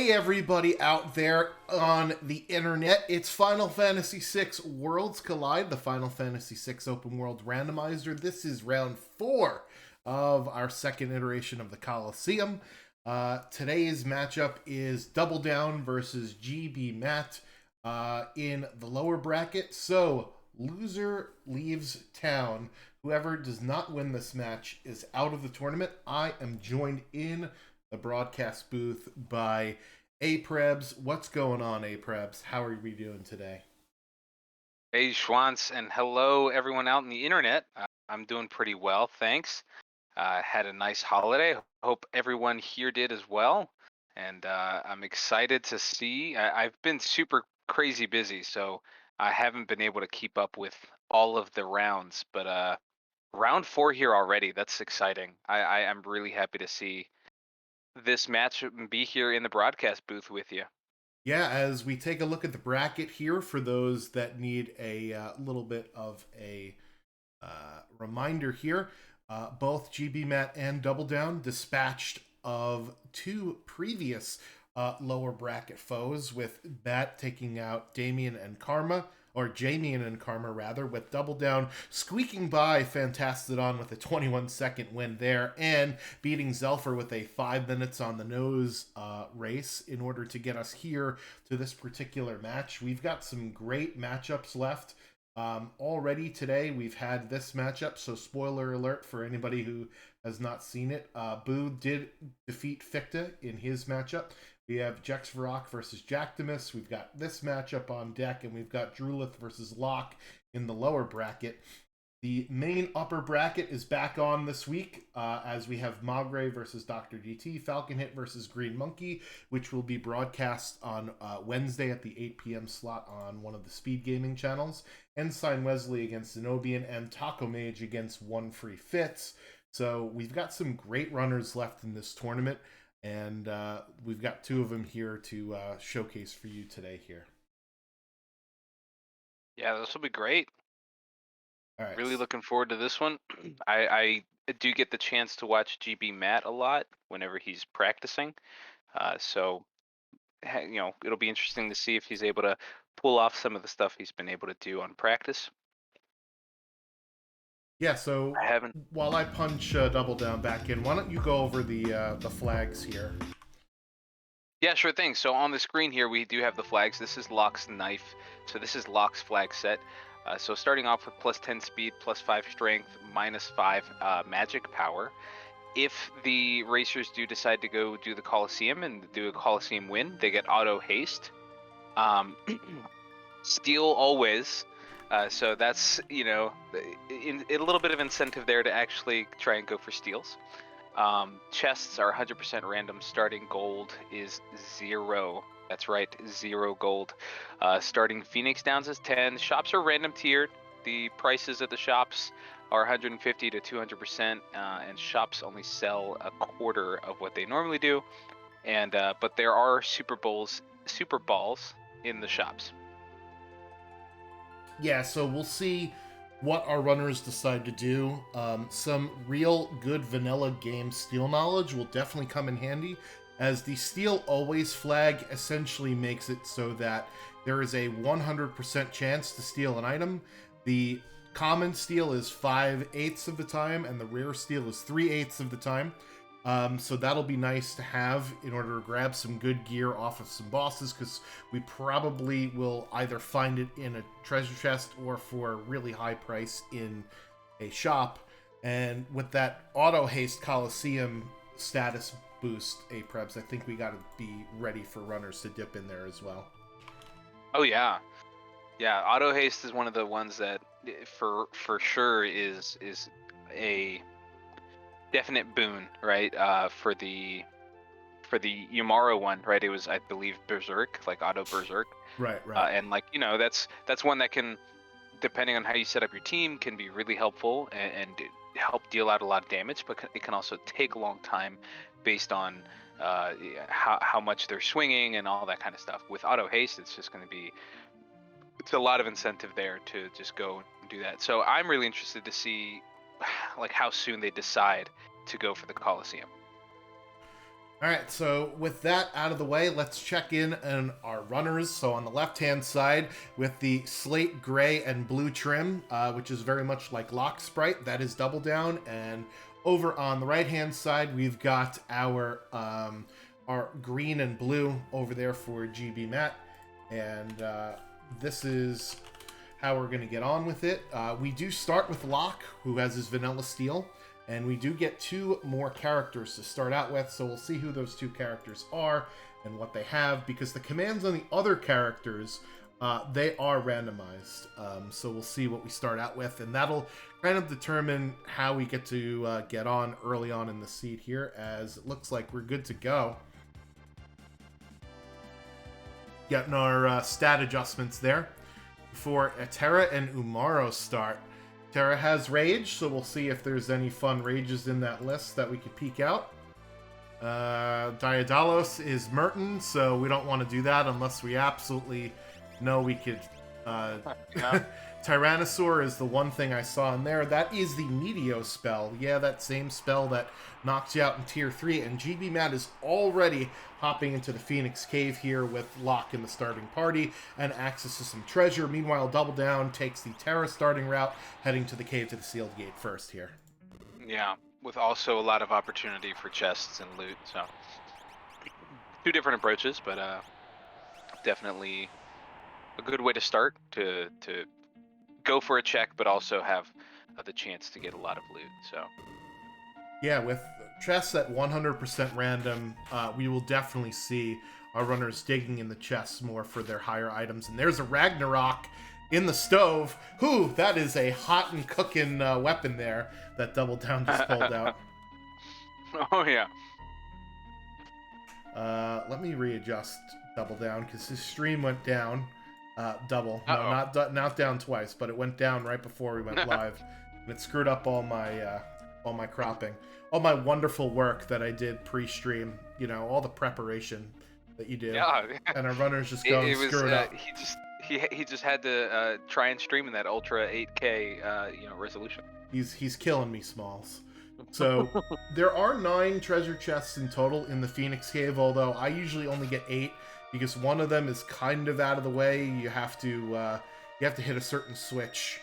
Hey everybody out there on the internet, it's Final Fantasy VI Worlds Collide, the Final Fantasy VI Open World Randomizer. This is round 4 of our second iteration of the Coliseum. Today's matchup is Double Down versus GB Matt in the lower bracket. So, loser leaves town. Whoever does not win this match is out of the tournament. I am joined in the broadcast booth by Aprebs. What's going on, Aprebs? How are we doing today? Hey, Schwantz, and hello, everyone out on the internet. I'm doing pretty well, thanks. Had a nice holiday. Hope everyone here did as well. And I'm excited to see. I've been super crazy busy, so I haven't been able to keep up with all of the rounds. But round 4 here already. That's exciting. I am really happy to see this match and be here in the broadcast booth with you. Yeah, as we take a look at the bracket here, for those that need a little bit of a reminder here, both GB Matt and Double Down dispatched of two previous lower bracket foes, with Matt taking out Damien and Karma, or Jamie and Karma rather, with Double Down squeaking by Fantastodon with a 21-second win there, and beating Zelfer with a 5 minutes on the nose race in order to get us here to this particular match. We've got some great matchups left. Already today, we've had this matchup, so spoiler alert for anybody who has not seen it. Boo did defeat Ficta in his matchup. We have Jex Varrock versus Jackdamus. We've got this matchup on deck, and we've got Drulith versus Locke in the lower bracket. The main upper bracket is back on this week, as we have Magre versus Dr. GT, Falcon Hit versus Green Monkey, which will be broadcast on Wednesday at the 8 p.m. slot on one of the Speed Gaming channels. Ensign Wesley against Zenobian, and Taco Mage against One Free Fitz. So we've got some great runners left in this tournament, and we've got two of them here to showcase for you today here. Yeah, this will be great. All right. Really looking forward to this one. I do get the chance to watch GB Matt a lot whenever he's practicing. So, it'll be interesting to see if he's able to pull off some of the stuff he's been able to do on practice. Yeah, so I haven't. while I punch Double Down back in, why don't you go over the flags here? Yeah, sure thing. So on the screen here, we do have the flags. This is Locke's knife. So this is Locke's flag set. So starting off with plus 10 speed, plus 5 strength, minus 5 magic power. If the racers do decide to go do the Coliseum and do a Coliseum win, they get auto haste. Steal always. So that's, a little bit of incentive there to actually try and go for steals. Chests are 100% random. Starting gold is 0. That's right, 0 gold. Starting Phoenix Downs is 10. Shops are random tiered. The prices at the shops are 150 to 200%, and shops only sell a quarter of what they normally do. And but there are super balls in the shops. Yeah, so we'll see what our runners decide to do. Some real good vanilla game steal knowledge will definitely come in handy, as the steal always flag essentially makes it so that there is a 100% chance to steal an item. The common steal is 5/8 of the time, and the rare steal is 3/8 of the time. So that'll be nice to have in order to grab some good gear off of some bosses, because we probably will either find it in a treasure chest or for a really high price in a shop. And with that auto haste Coliseum status boost, Aprebs, I think we got to be ready for runners to dip in there as well. Oh yeah, yeah. Auto haste is one of the ones that, for sure, is a definite boon, right? For the Yumaro one, right? It was, I believe, Berserk, like auto Berserk. Right. And that's one that can, depending on how you set up your team, can be really helpful and help deal out a lot of damage, but it can also take a long time based on how much they're swinging and all that kind of stuff. With auto haste, it's just going to be, it's a lot of incentive there to just go and do that. So I'm really interested to see like how soon they decide to go for the Coliseum. All right, so with that out of the way, let's check in on our runners. So on the left-hand side, with the slate gray and blue trim, which is very much like Lock Sprite, that is Double Down. And over on the right-hand side, we've got our green and blue over there for GB Matt. And this is how we're going to get on with it. We do start with Locke, who has his vanilla steel. And we do get 2 more characters to start out with, so we'll see who those 2 characters are and what they have, because the commands on the other characters, they are randomized. So we'll see what we start out with, and that'll kind of determine how we get to get on early on in the seed here, as it looks like we're good to go. Getting our stat adjustments there. Before Terra and Umaro start, Terra has Rage, so we'll see if there's any fun rages in that list that we could peek out. Diodalos is Merton, so we don't want to do that unless we absolutely know we could. Tyrannosaur is the one thing I saw in there. That is the Meteo spell. Yeah, that same spell that knocks you out in Tier 3. And GB Matt is already hopping into the Phoenix Cave here with Locke in the starting party and access to some treasure. Meanwhile, Double Down takes the Terra starting route, heading to the Cave to the Sealed Gate first here. Yeah, with also a lot of opportunity for chests and loot. So 2 different approaches, but definitely a good way to start to go for a check, but also have the chance to get a lot of loot. So yeah, with chests at 100% random, we will definitely see our runners digging in the chests more for their higher items. And there's a Ragnarok in the stove. Whew, that is a hot and cooking weapon there that Double Down just pulled out. Oh yeah. Let me readjust Double Down because his stream went down. Double. Uh-oh. No, not down twice, but it went down right before we went live. And it screwed up all my cropping. All my wonderful work that I did pre-stream. You know, all the preparation that you do. Yeah. And our runners just go and screw it up. He just had to try and stream in that Ultra 8K resolution. He's killing me, Smalls. So there are 9 treasure chests in total in the Phoenix Cave, although I usually only get 8 because one of them is kind of out of the way. You have to hit a certain switch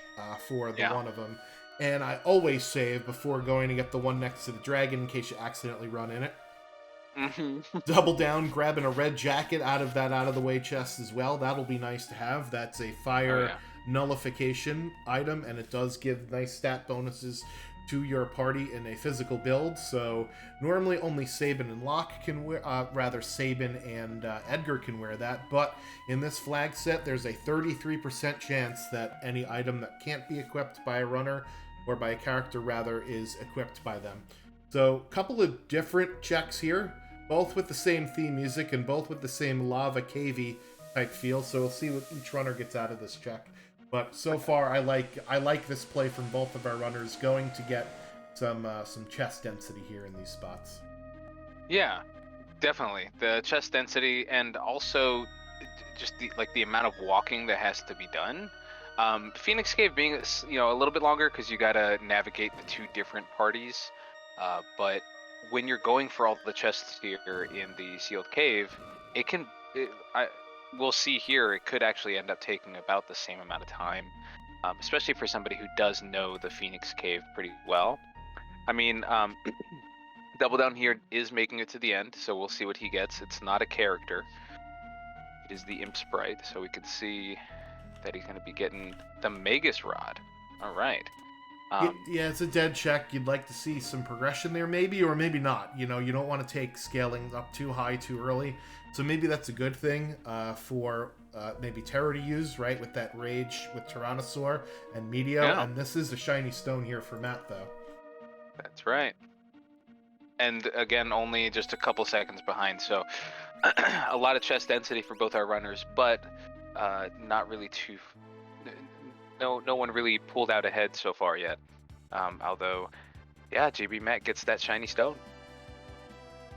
for the one of them, and I always save before going to get the one next to the dragon in case you accidentally run in it. Mm-hmm. Double Down, grabbing a red jacket out of the way chest as well. That'll be nice to have. That's a fire nullification item, and it does give nice stat bonuses to your party in a physical build. So normally only Sabin and Locke can wear, Sabin and Edgar can wear that, but in this flag set there's a 33% chance that any item that can't be equipped by a runner, or by a character rather, is equipped by them. So a couple of different checks here, both with the same theme music and both with the same lava cavey type feel, so we'll see what each runner gets out of this check. But so far, I like this play from both of our runners, going to get some chest density here in these spots. Yeah, definitely the chest density, and also just the amount of walking that has to be done. Phoenix Cave being a little bit longer because you gotta navigate the 2 different parties. But when you're going for all the chests here in the sealed cave, we'll see here, it could actually end up taking about the same amount of time, especially for somebody who does know the Phoenix Cave pretty well. I mean, Double Down here is making it to the end, so we'll see what he gets. It's not a character. It is the Imp Sprite, so we can see that he's going to be getting the Magus Rod. All right. Yeah, it's a dead check. You'd like to see some progression there, maybe, or maybe not. You know, you don't want to take scaling up too high too early. So maybe that's a good thing for maybe Terror to use, right, with that Rage with Tyrannosaur and Meteo. Yeah. And this is a shiny stone here for Matt, though. That's right. And again, only just a couple seconds behind. So a lot of chest density for both our runners, but not really too... No one really pulled out ahead so far yet. Although, yeah, GB Matt gets that shiny stone.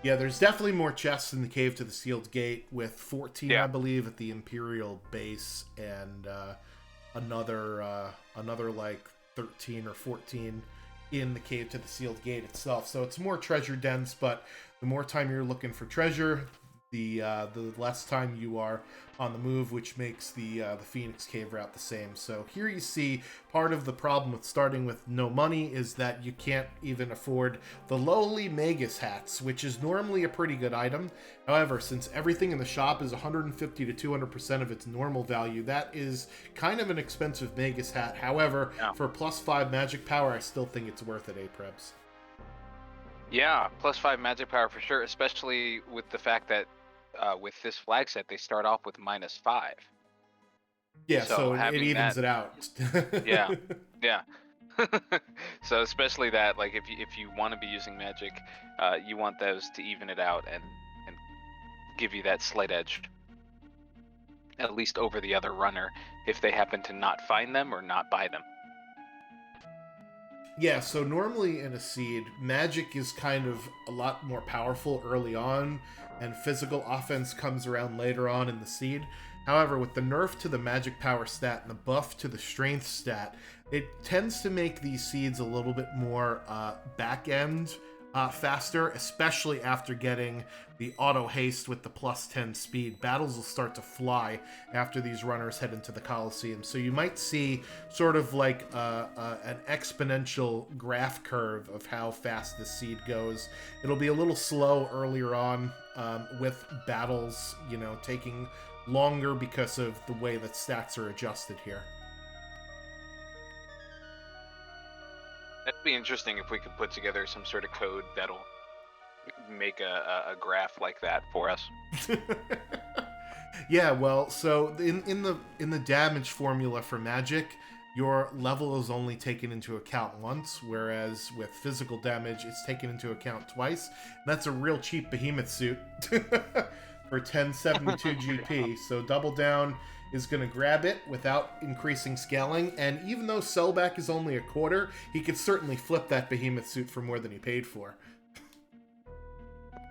Yeah, there's definitely more chests in the Cave to the Sealed Gate, with 14, I believe, at the Imperial base, and another like 13 or 14 in the Cave to the Sealed Gate itself. So it's more treasure dense, but the more time you're looking for treasure, the less time you are on the move, which makes the Phoenix Cave route the same. So here you see part of the problem with starting with no money is that you can't even afford the lowly Magus hats, which is normally a pretty good item. However, since everything in the shop is 150 to 200% of its normal value, that is kind of an expensive Magus hat. However, for +5 magic power, I still think it's worth it, Aprebs. Yeah, +5 magic power for sure, especially with the fact that with this flag set, they start off with -5. Yeah, so it evens it out. Yeah, yeah. So especially that, like, if you want to be using magic, you want those to even it out and give you that slight edge, at least over the other runner, if they happen to not find them or not buy them. Yeah, so normally in a seed, magic is kind of a lot more powerful early on, and physical offense comes around later on in the seed. However, with the nerf to the magic power stat and the buff to the strength stat, it tends to make these seeds a little bit more back-end faster, especially after getting the auto haste with the +10 speed. Battles will start to fly after these runners head into the Coliseum. So you might see sort of like an exponential graph curve of how fast this seed goes. It'll be a little slow earlier on with battles, you know, taking longer because of the way that stats are adjusted here. That'd be interesting if we could put together some sort of code that'll make a graph like that for us. Yeah, well, so in the damage formula for magic, your level is only taken into account once, whereas with physical damage, it's taken into account twice. That's a real cheap behemoth suit for 1072 GP. So Double Down is going to grab it without increasing scaling, and even though sellback is only a quarter, he could certainly flip that behemoth suit for more than he paid for.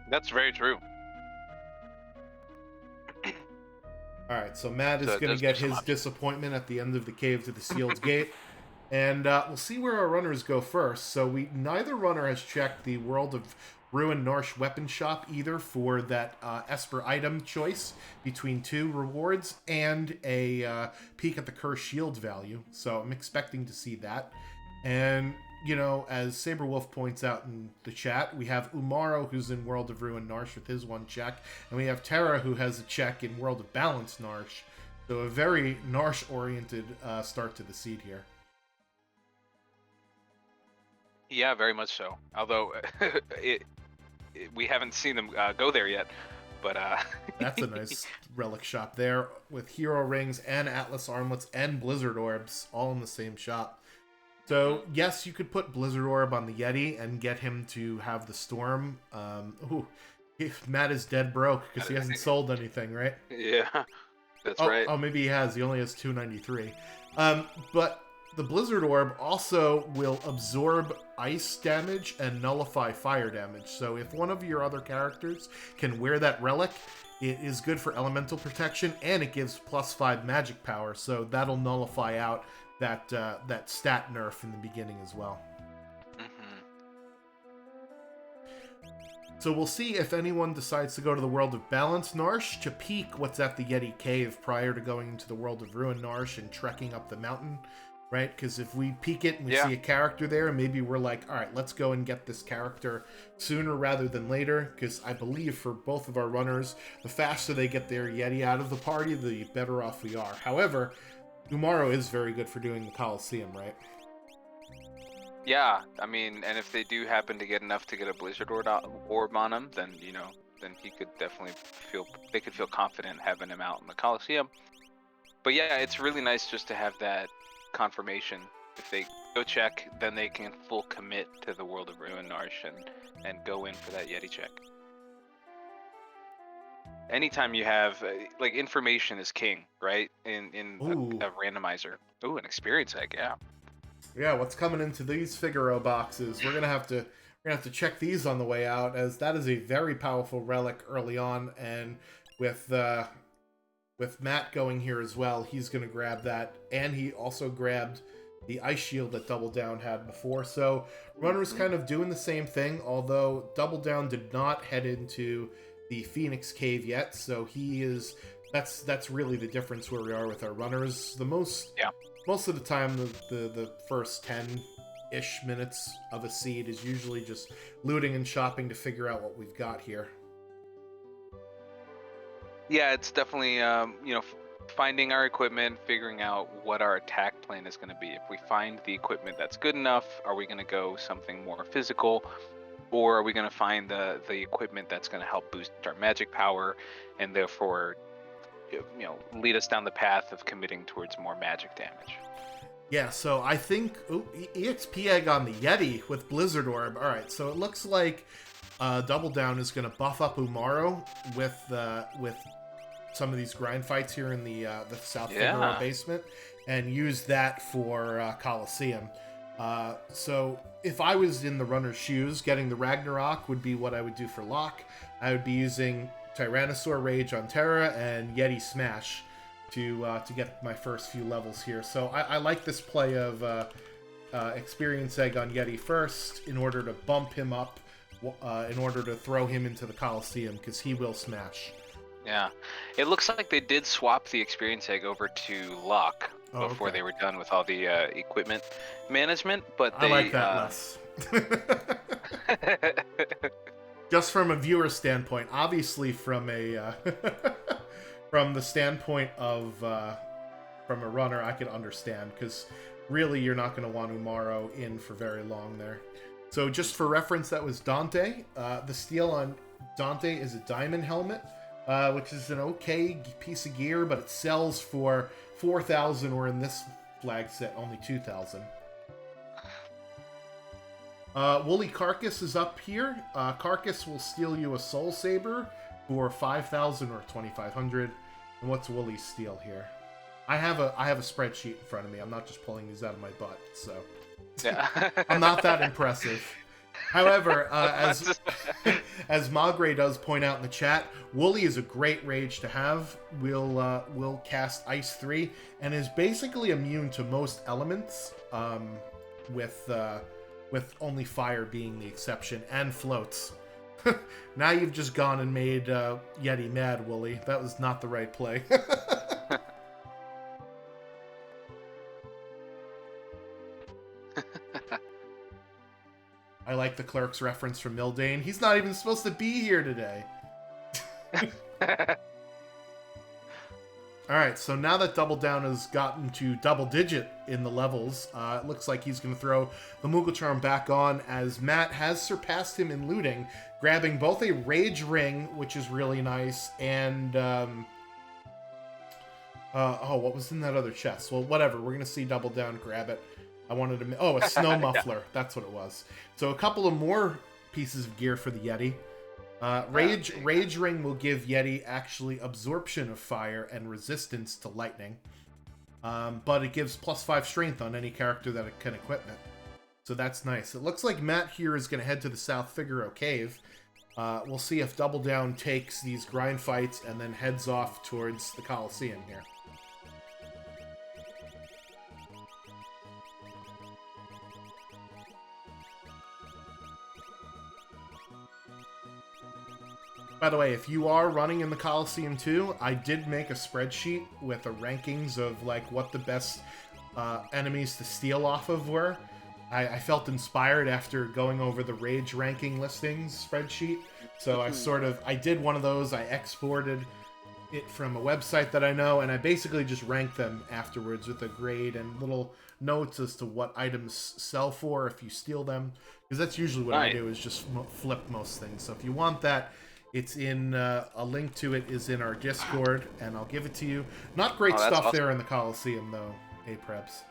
That's very true. Alright, so Matt is going to get his disappointment at the end of the cave to the sealed gate. And we'll see where our runners go first. So neither runner has checked the World of Ruin Narsh weapon shop either for that Esper item choice between 2 rewards and a peek at the Curse Shield value. So I'm expecting to see that. And, you know, as Saberwolf points out in the chat, we have Umaro, who's in World of Ruin Narsh with his 1 check. And we have Terra, who has a check in World of Balance Narsh. So a very Narsh-oriented start to the seed here. Yeah, very much so. Although we haven't seen them go there yet, but that's a nice relic shop there with hero rings and Atlas armlets and Blizzard orbs all in the same shop. So yes, you could put Blizzard orb on the Yeti and get him to have the storm. Matt is dead broke because he hasn't sold anything, right? Yeah, that's right. Oh, maybe he has. He only has 293. But the Blizzard Orb also will absorb ice damage and nullify fire damage. So if one of your other characters can wear that relic, it is good for elemental protection, and it gives +5 magic power. So that'll nullify out that stat nerf in the beginning as well. So we'll see if anyone decides to go to the World of Balance Narsh to peek what's at the Yeti Cave prior to going into the World of Ruin Narsh and trekking up the mountain. Right? Because if we peek it and we see a character there, maybe we're like, all right, let's go and get this character sooner rather than later. Because I believe for both of our runners, the faster they get their Yeti out of the party, the better off we are. However, Umaro is very good for doing the Coliseum, right? Yeah, I mean, and if they do happen to get enough to get a Blizzard orb on him, then, you know, then he could definitely they could feel confident having him out in the Coliseum. But yeah, it's really nice just to have that confirmation. If they go check, then they can full commit to the World of Ruin Narsh and go in for that Yeti check. Anytime you have like, information is king, right? In a randomizer. Ooh, an experience egg, yeah. Yeah, what's coming into these Figaro boxes? We're gonna have to check these on the way out, as that is a very powerful relic early on, and with Matt going here as well, he's gonna grab that, and he also grabbed the ice shield that Double Down had before. So Runner's kind of doing the same thing, although Double Down did not head into the Phoenix Cave yet. So he is that's really the difference where we are with our runners. Most of the time, the first 10-ish minutes of a seed is usually just looting and shopping to figure out what we've got here. Yeah, it's definitely finding our equipment, figuring out what our attack plan is going to be. If we find the equipment that's good enough, are we going to go something more physical, or are we going to find the equipment that's going to help boost our magic power and therefore lead us down the path of committing towards more magic damage? Yeah, so I think EXP egg on the Yeti with Blizzard Orb. All right, so it looks like Double Down is going to buff up Umaro with some of these grind fights here in the South Figueroa basement, and use that for Coliseum. So if I was in the runner's shoes, getting the Ragnarok would be what I would do for Locke. I would be using Tyrannosaur Rage on Terra and Yeti Smash to get my first few levels here. So I like this play of Experience Egg on Yeti first in order to bump him up, in order to throw him into the Coliseum, because he will smash. Yeah, it looks like they did swap the Experience Egg over to Locke before they were done with all the equipment management, but I like that less. Just from a viewer standpoint, obviously from a from the standpoint of from a runner, I can understand, because really you're not going to want Umaro in for very long there. So just for reference, that was Dante. The steal on Dante is a diamond helmet, which is an okay piece of gear, but it sells for 4,000, or in this flag set, only 2,000. Woolly Carcass is up here. Carcass will steal you a Soul Saber for 5,000 or 2,500. And what's Woolly's steal here? I have a spreadsheet in front of me. I'm not just pulling these out of my butt, so yeah. I'm not that impressive. However, as Magre does point out in the chat, Woolly is a great rage to have. Will cast Ice 3 and is basically immune to most elements, with only fire being the exception, and floats. Now you've just gone and made Yeti mad, Woolly. That was not the right play. I like the Clerk's reference from Mildane. He's not even supposed to be here today. Alright, so now that Double Down has gotten to double digit in the levels, it looks like he's going to throw the Moogle Charm back on, as Matt has surpassed him in looting, grabbing both a Rage Ring, which is really nice, and what was in that other chest? Well, whatever, we're going to see Double Down grab it. I wanted to... Oh, a Snow Muffler. Yeah. That's what it was. So a couple of more pieces of gear for the Yeti. Rage Ring will give Yeti actually absorption of fire and resistance to lightning. But it gives +5 strength on any character that it can equip it. So that's nice. It looks like Matt here is going to head to the South Figueroa Cave. We'll see if Double Down takes these grind fights and then heads off towards the Coliseum here. By the way, if you are running in the Coliseum too, I did make a spreadsheet with the rankings of like what the best enemies to steal off of were. I felt inspired after going over the Rage ranking listings spreadsheet. So I did one of those. I exported it from a website that I know, and I basically just ranked them afterwards with a grade and little notes as to what items sell for if you steal them. Because that's usually what I do, is just flip most things. So if you want that, it's in a link to it is in our Discord, and I'll give it to you. Not great stuff awesome. There in the Coliseum, though, Prebz.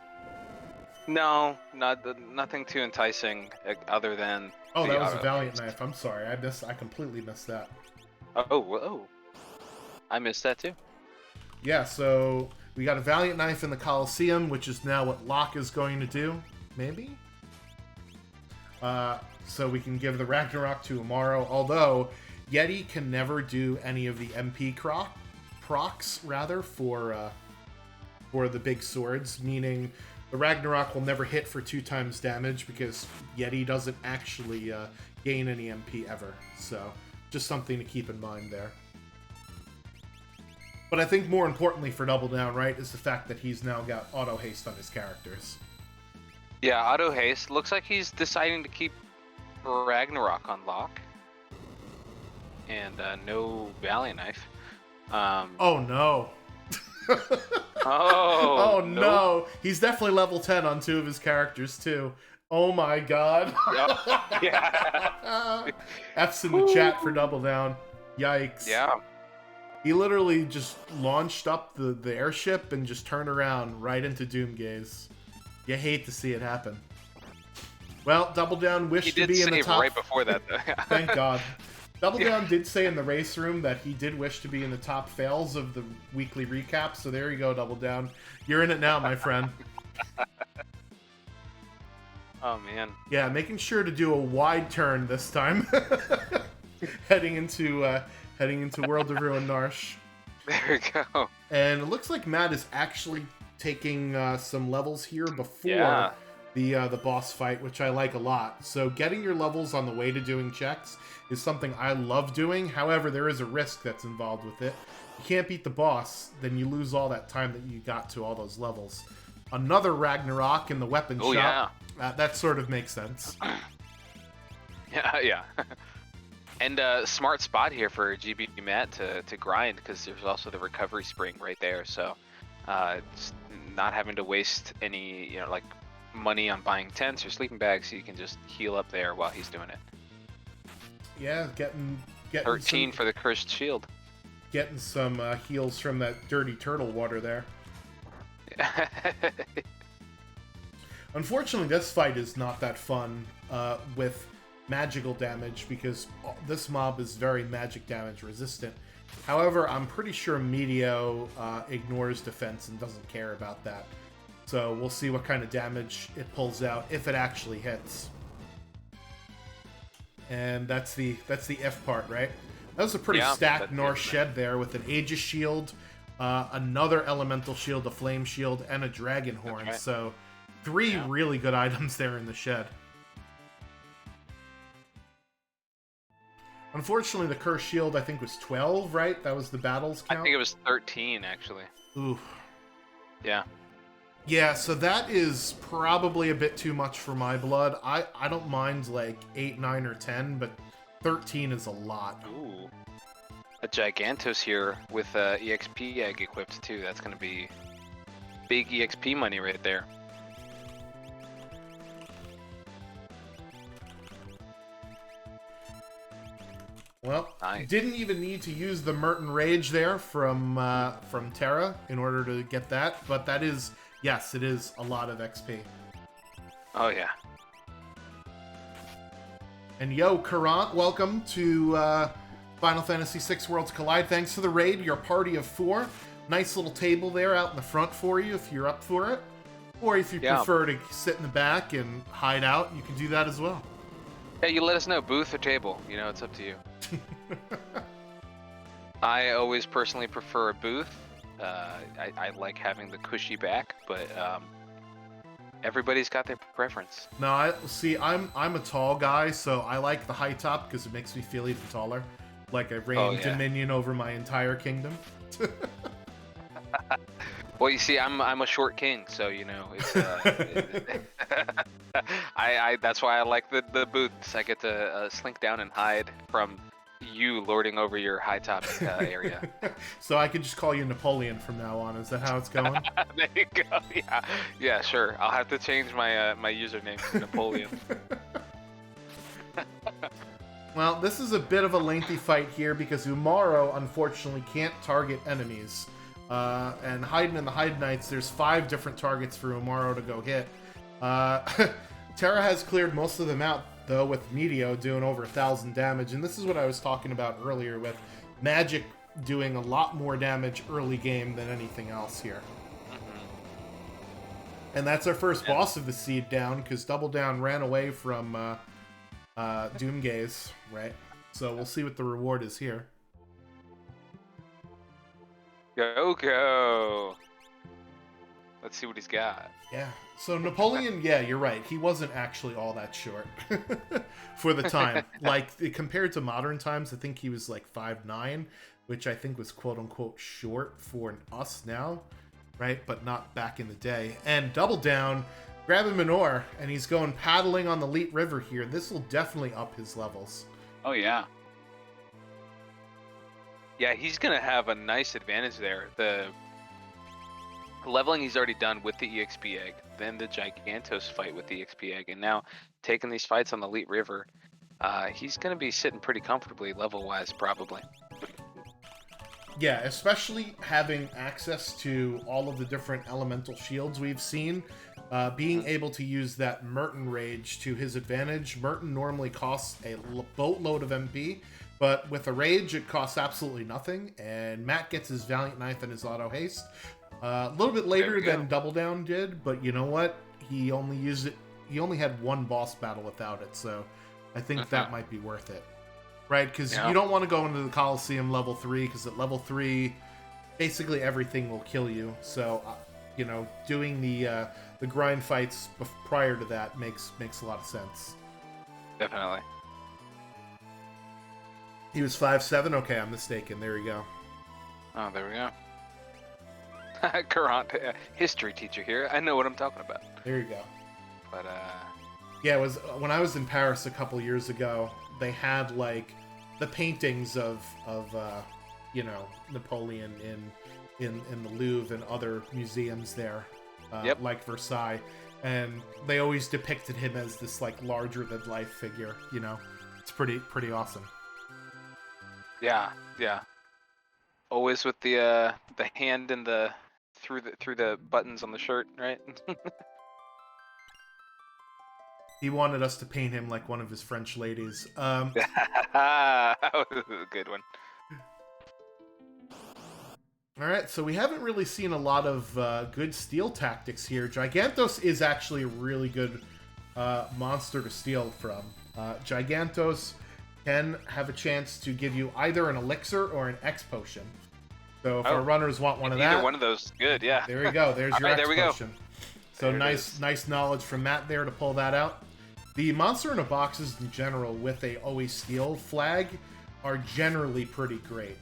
No, nothing too enticing other than. Oh, that was a Valiant Knife. I'm sorry, I completely missed that. Oh, I missed that too. Yeah, so we got a Valiant Knife in the Coliseum, which is now what Locke is going to do, maybe. So we can give the Ragnarok to Umaro, although Yeti can never do any of the MP procs, rather, for the big swords, meaning The Ragnarok will never hit for 2 times damage because Yeti doesn't actually gain any MP ever. So just something to keep in mind there. But I think more importantly for Double Down, right, is the fact that he's now got auto haste on his characters. Yeah, auto haste. Looks like he's deciding to keep Ragnarok on lock. And no Valley Knife. Oh no. Oh, oh no. He's definitely level 10 on 2 of his characters too. Oh my god. Yeah. F's in the chat for Double Down. Yikes. Yeah. He literally just launched up the airship and just turned around right into Doomgaze. You hate to see it happen. Well, Double Down wished to be in the top... right before that, though. Thank God. Double Down did say in the race room that he did wish to be in the top fails of the weekly recap, so there you go, Double Down. You're in it now, my friend. Oh, man. Yeah, making sure to do a wide turn this time. heading into World of Ruin Narsh. There we go. And it looks like Matt is actually taking some levels here before the boss fight, which I like a lot. So getting your levels on the way to doing checks is something I love doing. However, there is a risk that's involved with it. You can't beat the boss, then you lose all that time that you got to all those levels. Another Ragnarok in the weapon shop. Yeah. That sort of makes sense. Yeah. And smart spot here for GB Matt to grind, because there's also the recovery spring right there. So just not having to waste any like money on buying tents or sleeping bags, so you can just heal up there while he's doing it. Yeah, getting 13 for the cursed shield. Getting some heals from that dirty turtle water there. Unfortunately, this fight is not that fun with magical damage, because this mob is very magic damage resistant. However, I'm pretty sure Meteo ignores defense and doesn't care about that. So we'll see what kind of damage it pulls out if it actually hits. And that's the F part, right? That was a pretty stacked Norse shed there with an Aegis shield, another elemental shield, a flame shield, and a dragon horn. Right. So 3 really good items there in the shed. Unfortunately, the cursed shield, I think, was 12, right? That was the battles count? I think it was 13, actually. Ooh. Yeah. Yeah, so that is probably a bit too much for my blood. I don't mind, like, 8, 9, or 10, but 13 is a lot. Ooh. A Gigantos here with EXP egg equipped, too. That's going to be big EXP money right there. Well, nice. Didn't even need to use the Merton Rage there from Terra in order to get that, but that is, yes, it is a lot of XP. Oh, yeah. And yo, Karant, welcome to Final Fantasy VI Worlds Collide. Thanks for the raid, your party of 4. Nice little table there out in the front for you if you're up for it. Or if you prefer to sit in the back and hide out, you can do that as well. Yeah, you let us know, booth or table. It's up to you. I always personally prefer a booth. I like having the cushy back, but everybody's got their preference. No, I'm a tall guy, so I like the high top because it makes me feel even taller. Like I reign dominion over my entire kingdom. Well, you see, I'm a short king, so it's. That's why I like the booths. I get to slink down and hide from you lording over your high top area. So I can just call you Napoleon from now on. Is that how it's going? There you go. Yeah, sure. I'll have to change my my username to Napoleon. Well, this is a bit of a lengthy fight here because Umaro unfortunately can't target enemies. And hiding in the Hide Knights, there's 5 different targets for Umaro to go hit. Terra has cleared most of them out, though, with Meteo doing over 1,000 damage. And this is what I was talking about earlier with Magic doing a lot more damage early game than anything else here. Mm-hmm. And that's our first boss of the seed down, because Double Down ran away from Doomgaze, right? So we'll see what the reward is here. Go! Let's see what he's got. Yeah. So Napoleon, yeah, you're right. He wasn't actually all that short for the time. Like compared to modern times, I think he was like 5'9", which I think was quote unquote short for us now, right? But not back in the day. And Double Down, grabbing Minor, and he's going paddling on the Leet River here. This will definitely up his levels. Oh yeah. Yeah, he's gonna have a nice advantage there. The leveling he's already done with the EXP egg, then the Gigantos fight with the EXP egg, and now taking these fights on the Leet River, he's going to be sitting pretty comfortably level-wise, probably. Yeah, especially having access to all of the different elemental shields we've seen, being able to use that Merton Rage to his advantage. Merton normally costs a boatload of MP, but with a Rage, it costs absolutely nothing, and Matt gets his Valiant Knife and his Auto Haste. A little bit later than Double Down did, but you know what? He only used it. He only had one boss battle without it, so I think that might be worth it, right? Because you don't want to go into the Coliseum level 3, because at level 3, basically everything will kill you. So, you know, doing the grind fights prior to that makes a lot of sense. Definitely. He was 5'7". Okay, I'm mistaken. There we go. Oh, there we go. Current history teacher here. I know what I'm talking about. There you go. But yeah, it was when I was in Paris a couple years ago. They had like the paintings of you know, Napoleon in the Louvre and other museums there, like Versailles, and they always depicted him as this like larger than life figure. You know, it's pretty awesome. Yeah. Always with the hand in the through the buttons on the shirt, right? He wanted us to paint him like one of his French ladies. That was a good one. All right, so we haven't really seen a lot of good steal tactics here. Gigantos is actually a really good monster to steal from. Gigantos can have a chance to give you either an elixir or an X potion. So if our runners want one of that, either one of those is good. Yeah. There you go. There's your X potion. So there nice knowledge from Matt there to pull that out. The monster in a boxes in general with a always steal flag are generally pretty great.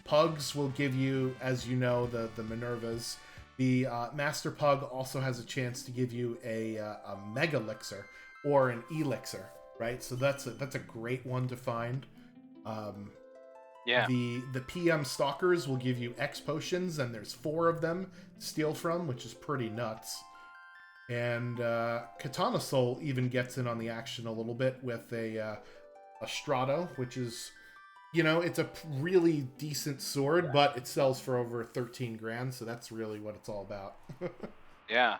Pugs will give you, as you know, the Minervas. The Master Pug also has a chance to give you a Mega Elixir or an Elixir, right? So that's a great one to find. Yeah. The PM Stalkers will give you X potions, and there's 4 of them to steal from, which is pretty nuts. And Katana Soul even gets in on the action a little bit with a Strato, which is, you know, it's a really decent sword, but it sells for over 13 grand, so that's really what it's all about. Yeah,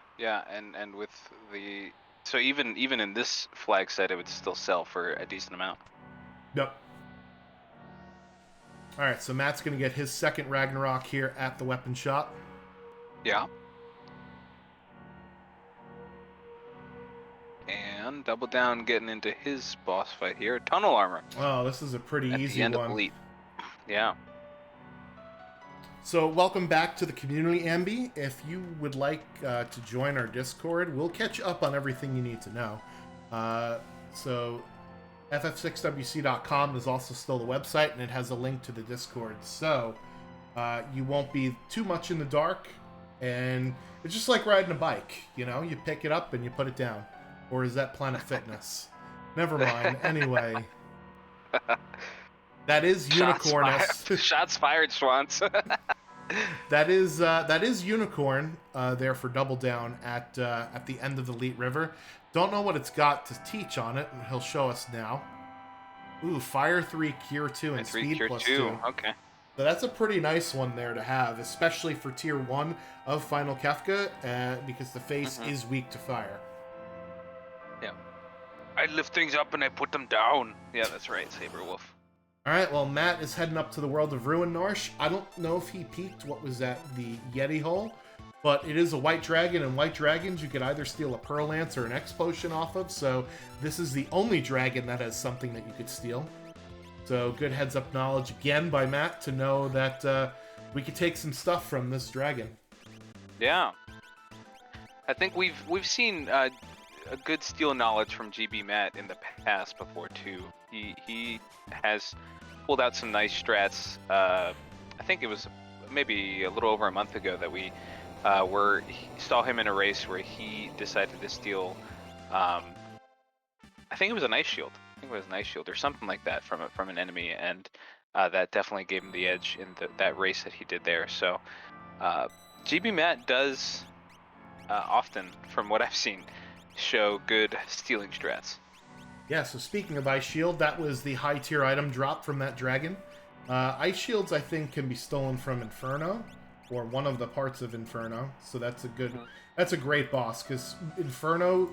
and with the so even in this flag set, it would still sell for a decent amount. Yep. All right, so Matt's going to get his second Ragnarok here at the weapon shop. Yeah. And Double Down getting into his boss fight here. Tunnel Armor. Oh, this is a pretty easy one. At the end of Elite. Yeah. So welcome back to the community, Ambi. If you would like to join our Discord, we'll catch you up on everything you need to know. So FF6WC.com is also still the website, and it has a link to the Discord. So you won't be too much in the dark, and it's just like riding a bike. You know, you pick it up and you put it down. Or is that Planet Fitness? Never mind. Anyway, that is Unicorn. Shots fired, Schwantz. That is Unicorn there for Double Down at the end of the Leet River. Don't know what it's got to teach on it, and he'll show us now. Ooh, Fire 3, Cure 2, and Speed plus 2. Okay. So that's a pretty nice one there to have, especially for Tier 1 of Final Kefka, because the face is weak to fire. Yeah. I lift things up and I put them down. Yeah, that's right, Saberwolf. Alright, well, Matt is heading up to the world of Ruin Norsh. I don't know if he peeked what was at the Yeti hole, but it is a white dragon, and white dragons you could either steal a Pearl Lance or an X Potion off of, so this is the only dragon that has something that you could steal. So good heads up knowledge again by Matt to know that we could take some stuff from this dragon. Yeah. I think we've seen a good steel knowledge from GB Matt in the past before too. He has pulled out some nice strats. I think it was maybe a little over a month ago that we saw him in a race where he decided to steal. I think it was an ice shield. I think it was an ice shield or something like that from an enemy, and that definitely gave him the edge in that race that he did there. So GB Matt does often, from what I've seen, show good stealing strats. Yeah, so speaking of Ice Shield, that was the high tier item drop from that dragon. Ice Shields, I think, can be stolen from Inferno, or one of the parts of Inferno, so that's a great boss, because Inferno,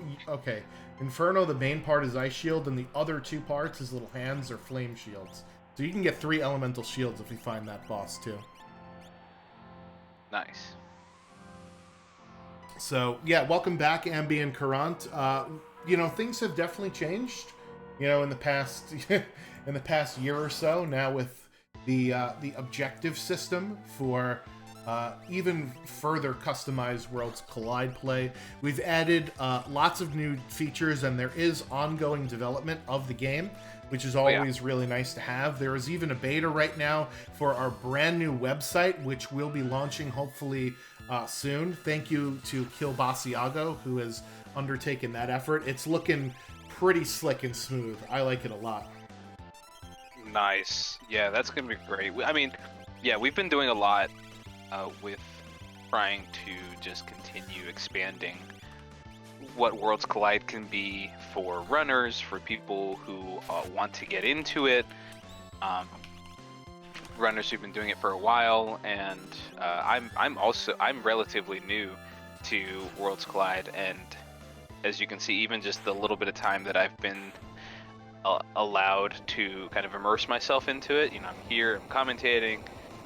the main part is Ice Shield, and the other two parts, his little hands, are Flame Shields. So you can get 3 elemental shields if you find that boss, too. Nice. So, yeah, welcome back, Ambi and Courant. Things have definitely changed, in the past year or so, now with the objective system for even further customized Worlds Collide play. We've added lots of new features, and there is ongoing development of the game, which is always really nice to have. There is even a beta right now for our brand new website, which will be launching hopefully soon. Thank you to Kilbasiago, who has undertaken that effort. It's looking pretty slick and smooth. I like it a lot. Nice. Yeah, that's gonna be great. I mean, yeah, we've been doing a lot with trying to just continue expanding what Worlds Collide can be for runners, for people who want to get into it. Runners who've been doing it for a while, and I'm relatively new to Worlds Collide, and as you can see, even just the little bit of time that I've been allowed to kind of immerse myself into it, I'm here, I'm commentating,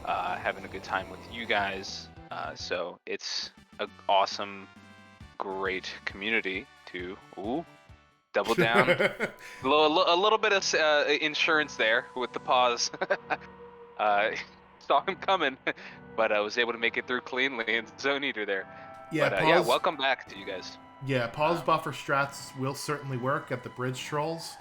having a good time with you guys. So it's an awesome, great community to double down. a little bit of insurance there with the pause. Saw him coming, but I was able to make it through cleanly in Zone Eater there. Yeah, but welcome back to you guys. Yeah, pause buffer strats will certainly work at the bridge trolls.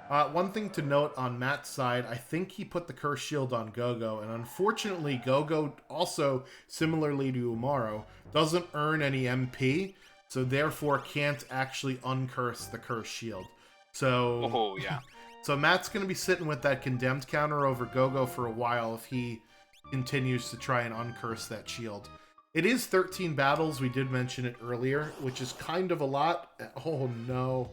One thing to note on Matt's side, I think he put the curse shield on Gogo, and unfortunately Gogo also, similarly to Umaro, doesn't earn any MP, so therefore can't actually uncurse the curse shield. So, so Matt's going to be sitting with that condemned counter over Gogo for a while if he continues to try and uncurse that shield. It is 13 battles, we did mention it earlier, which is kind of a lot. Oh no.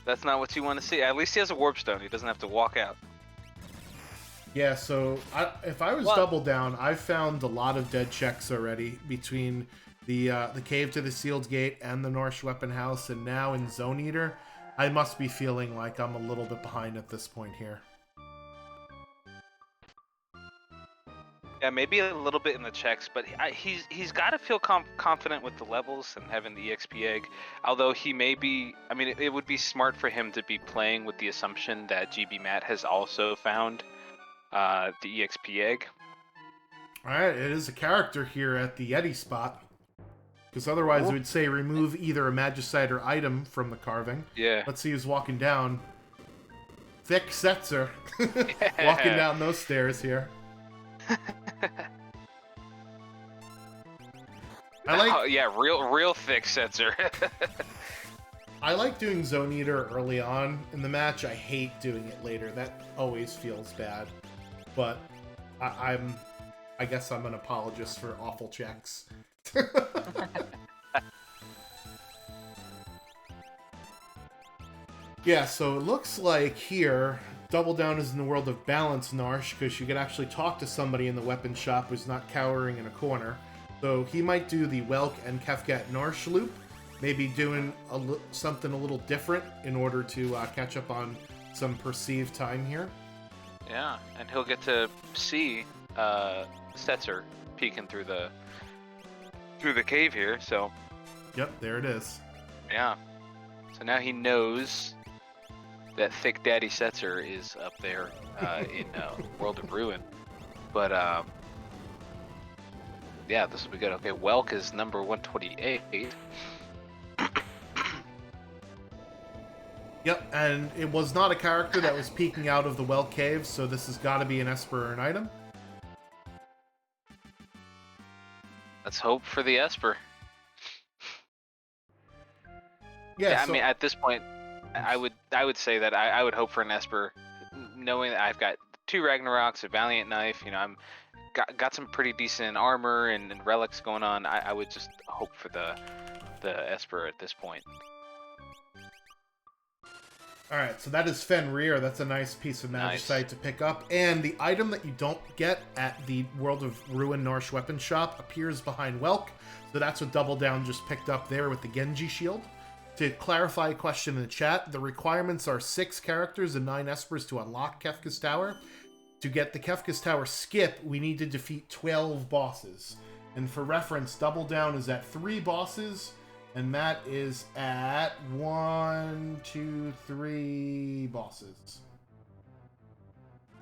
That's not what you want to see. At least he has a warp stone. He doesn't have to walk out. Yeah, so if I was double down, I've found a lot of dead checks already between the cave to the sealed gate and the Norsh weapon house, and now in Zone Eater, I must be feeling like I'm a little bit behind at this point here. Yeah, maybe a little bit in the checks, but he's got to feel confident with the levels and having the EXP egg. Although he may be, I mean, it would be smart for him to be playing with the assumption that GB Matt has also found the EXP egg. All right, it is a character here at the Yeti spot, because otherwise it would say remove either a Magicite or item from the carving. Yeah. Let's see who's walking down. Thick Setzer, walking down those stairs here. I like, real thick Setzer. I like doing Zone Eater early on in the match. I hate doing it later. That always feels bad. But I guess I'm an apologist for awful checks. Yeah, so it looks like here, Double Down is in the world of balance, Narsh, because you could actually talk to somebody in the weapon shop who's not cowering in a corner. So he might do the Welk and Kefka at Narsh loop, maybe doing something a little different in order to catch up on some perceived time here. Yeah, and he'll get to see Setzer peeking through the cave here, so... Yep, there it is. Yeah. So now he knows that Thick Daddy Setzer is up there in World of Ruin. But yeah, this will be good. Okay, Welk is number 128. Yep, and it was not a character that was peeking out of the well cave, so this has got to be an Esper or an item. Let's hope for the Esper. Yeah, I so mean, at this point, I would say that I would hope for an Esper, knowing that I've got 2 Ragnaroks, a Valiant Knife. You know, I'm got some pretty decent armor and relics going on. I would just hope for the Esper at this point. Alright, so that is Fenrir. That's a nice piece of magicite to pick up. And the item that you don't get at the World of Ruin Norse Weapon Shop appears behind Welk. So that's what Double Down just picked up there with the Genji shield. To clarify a question in the chat, the requirements are 6 characters and 9 Espers to unlock Kefka's Tower. To get the Kefka's Tower skip, we need to defeat 12 bosses. And for reference, Double Down is at 3 bosses, and Matt is at 1, 2, 3 bosses.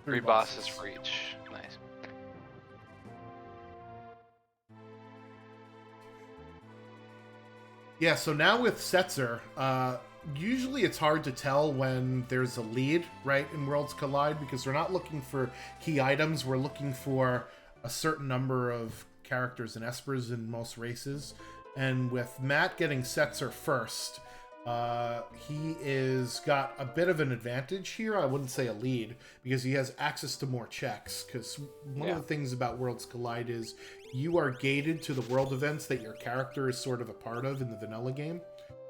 3 bosses for each. Nice. Yeah, so now with Setzer, usually it's hard to tell when there's a lead, right, in Worlds Collide, because we're not looking for key items, we're looking for a certain number of characters and Espers in most races. And with Matt getting Setzer first, he is got a bit of an advantage here. I wouldn't say a lead, because he has access to more checks, because one of the things about Worlds Collide is you are gated to the world events that your character is sort of a part of in the vanilla game.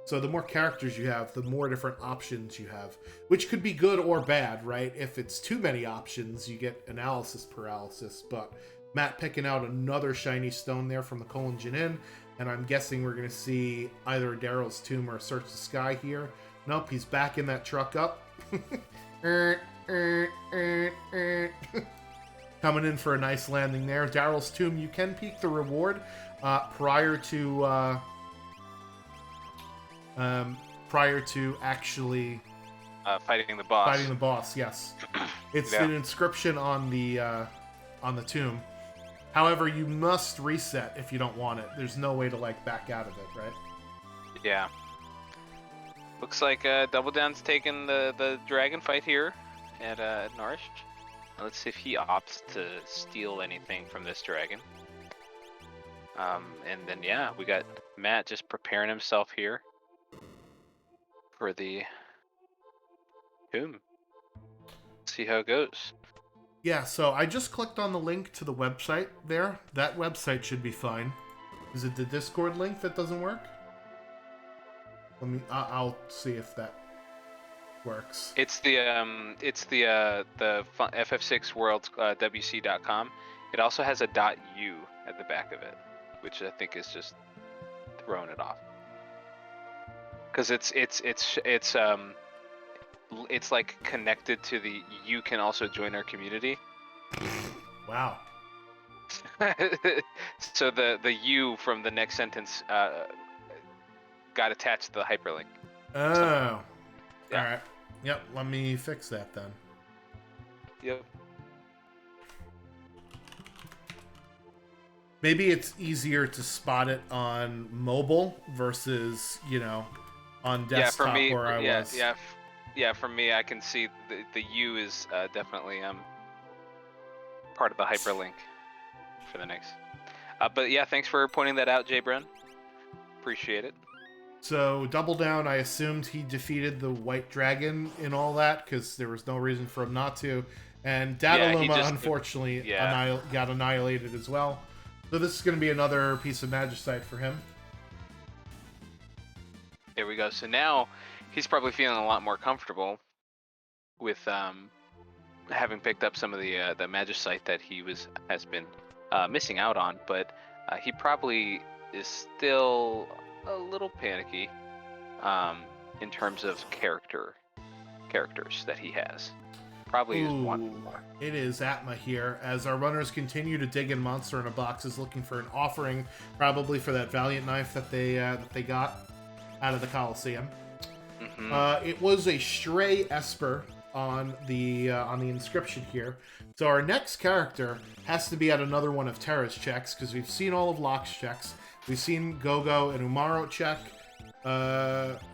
So the more characters you have, the more different options you have, which could be good or bad, right? If it's too many options, you get analysis paralysis. But Matt picking out another shiny stone there from the Colin Jinin, and I'm guessing we're going to see either Daryl's Tomb or Search the Sky here. Nope, he's back in that truck up. Coming in for a nice landing there. Daryl's Tomb, you can peek the reward prior to actually fighting the boss. Fighting the boss, yes. It's an inscription on the tomb. However, you must reset if you don't want it. There's no way to back out of it, right? Yeah. Looks like Double Down's taking the dragon fight here at Norwich. Let's see if he opts to steal anything from this dragon. And then, yeah, we got Matt just preparing himself here for the tomb. See how it goes. Yeah, so I just clicked on the link to the website there. That website should be fine. Is it the Discord link that doesn't work? I'll see if that works. It's the FF6 Worlds WC.com. It also has a .u at the back of it, which I think is just throwing it off. Because it's like connected to the you can also join our community. Wow. So the you from the next sentence got attached to the hyperlink. Oh. So, yeah. All right. Yep, let me fix that then. Yep. Maybe it's easier to spot it on mobile versus, on desktop for me, where I was. Yeah, for me, I can see the U is definitely part of the hyperlink for the next. But yeah, thanks for pointing that out, Jay Brun. Appreciate it. So, Double Down, I assumed he defeated the White Dragon in all that, because there was no reason for him not to. And Dataluma, unfortunately, got annihilated as well. So this is going to be another piece of magicite for him. There we go. So now he's probably feeling a lot more comfortable with having picked up some of the magicite that he has been missing out on. But he probably is still a little panicky in terms of characters that he has. Probably is one more. It is Atma here, as our runners continue to dig in Monster in a Boxes looking for an offering, probably for that Valiant Knife that they got out of the Coliseum. Mm-hmm. It was a stray Esper on the inscription here. So our next character has to be at another one of Terra's checks, because we've seen all of Locke's checks. We've seen Gogo and Umaro check.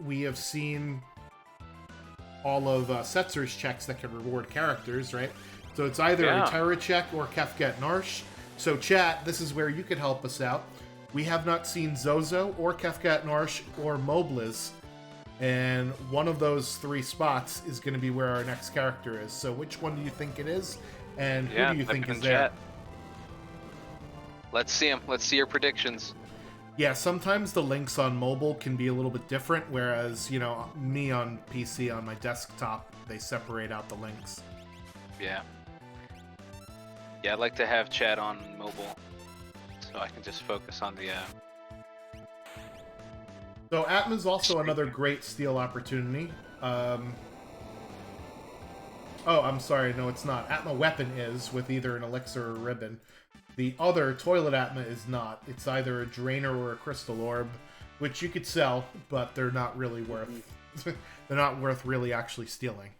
We have seen all of Setzer's checks that can reward characters, right? So it's either a Terra check or Kefka at Narsh. So chat, this is where you could help us out. We have not seen Zozo or Kefka at Narsh or Mobliz, and one of those 3 spots is going to be where our next character is. So which one do you think it is, and who do you think is there? Let's see them. Let's see your predictions. Yeah, sometimes the links on mobile can be a little bit different, whereas, you know, me on PC, on my desktop, they separate out the links. Yeah. Yeah, I'd like to have chat on mobile, so I can just focus on the... So Atma's also another great steal opportunity. Oh, I'm sorry, no it's not. Atma weapon is, with either an elixir or a ribbon. The other, Toilet Atma, is not. It's either a Drainer or a Crystal Orb, which you could sell, but they're not really worth... they're not worth really actually stealing.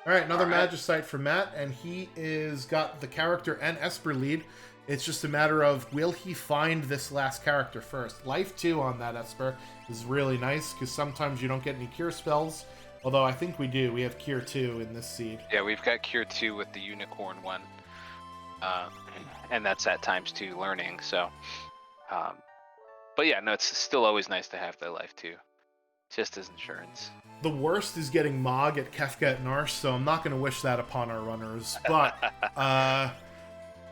Alright, another Magicite for Matt, and he is got the character and Esper lead. It's just a matter of, will he find this last character first? Life 2 on that Esper is really nice, because sometimes you don't get any cure spells. Although I think we do. We have Cure 2 in this seed. Yeah, we've got Cure 2 with the Unicorn one. And that's at ×2 learning, so... but yeah, no, it's still always nice to have that Life 2. Just as insurance. The worst is getting Mog at Kefka at Narsh, so I'm not going to wish that upon our runners. But,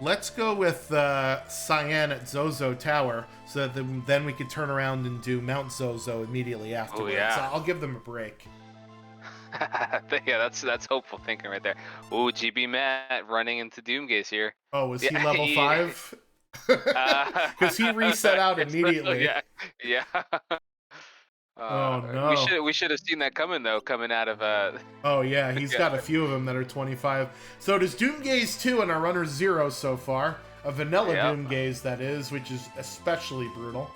let's go with Cyan at Zozo Tower, so that then we could turn around and do Mount Zozo immediately afterwards. Oh, yeah. So I'll give them a break. Yeah, that's hopeful thinking right there. Ooh, GB Matt running into Doomgaze here. Oh, is he level 5? Because he reset out immediately. Yeah. Oh no! We should have seen that coming though, coming out of Oh yeah, he's got a few of them that are 25. So does Doomgaze 2 and our runner 0 so far. A vanilla Doomgaze that is, which is especially brutal.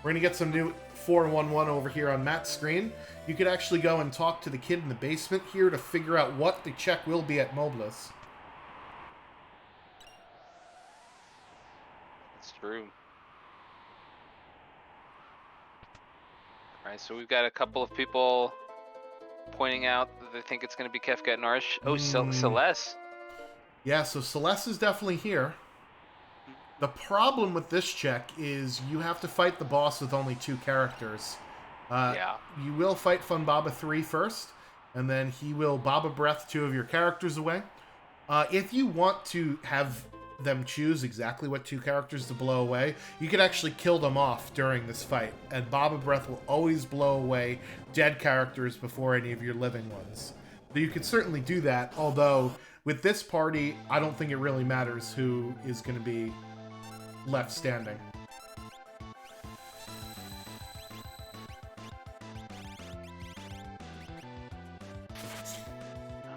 We're gonna get some new 411 over here on Matt's screen. You could actually go and talk to the kid in the basement here to figure out what the check will be at Mobliz. That's true. Alright, so we've got a couple of people pointing out that they think it's going to be Kefka at Narsh. Oh, Celeste. Yeah, so Celeste is definitely here. The problem with this check is you have to fight the boss with only 2 characters. You will fight Funbaba 3 first, and then he will Baba Breath 2 of your characters away. If you want to have them choose exactly what 2 characters to blow away, you could actually kill them off during this fight, and Baba Breath will always blow away dead characters before any of your living ones. So you could certainly do that, although with this party, I don't think it really matters who is going to be left standing.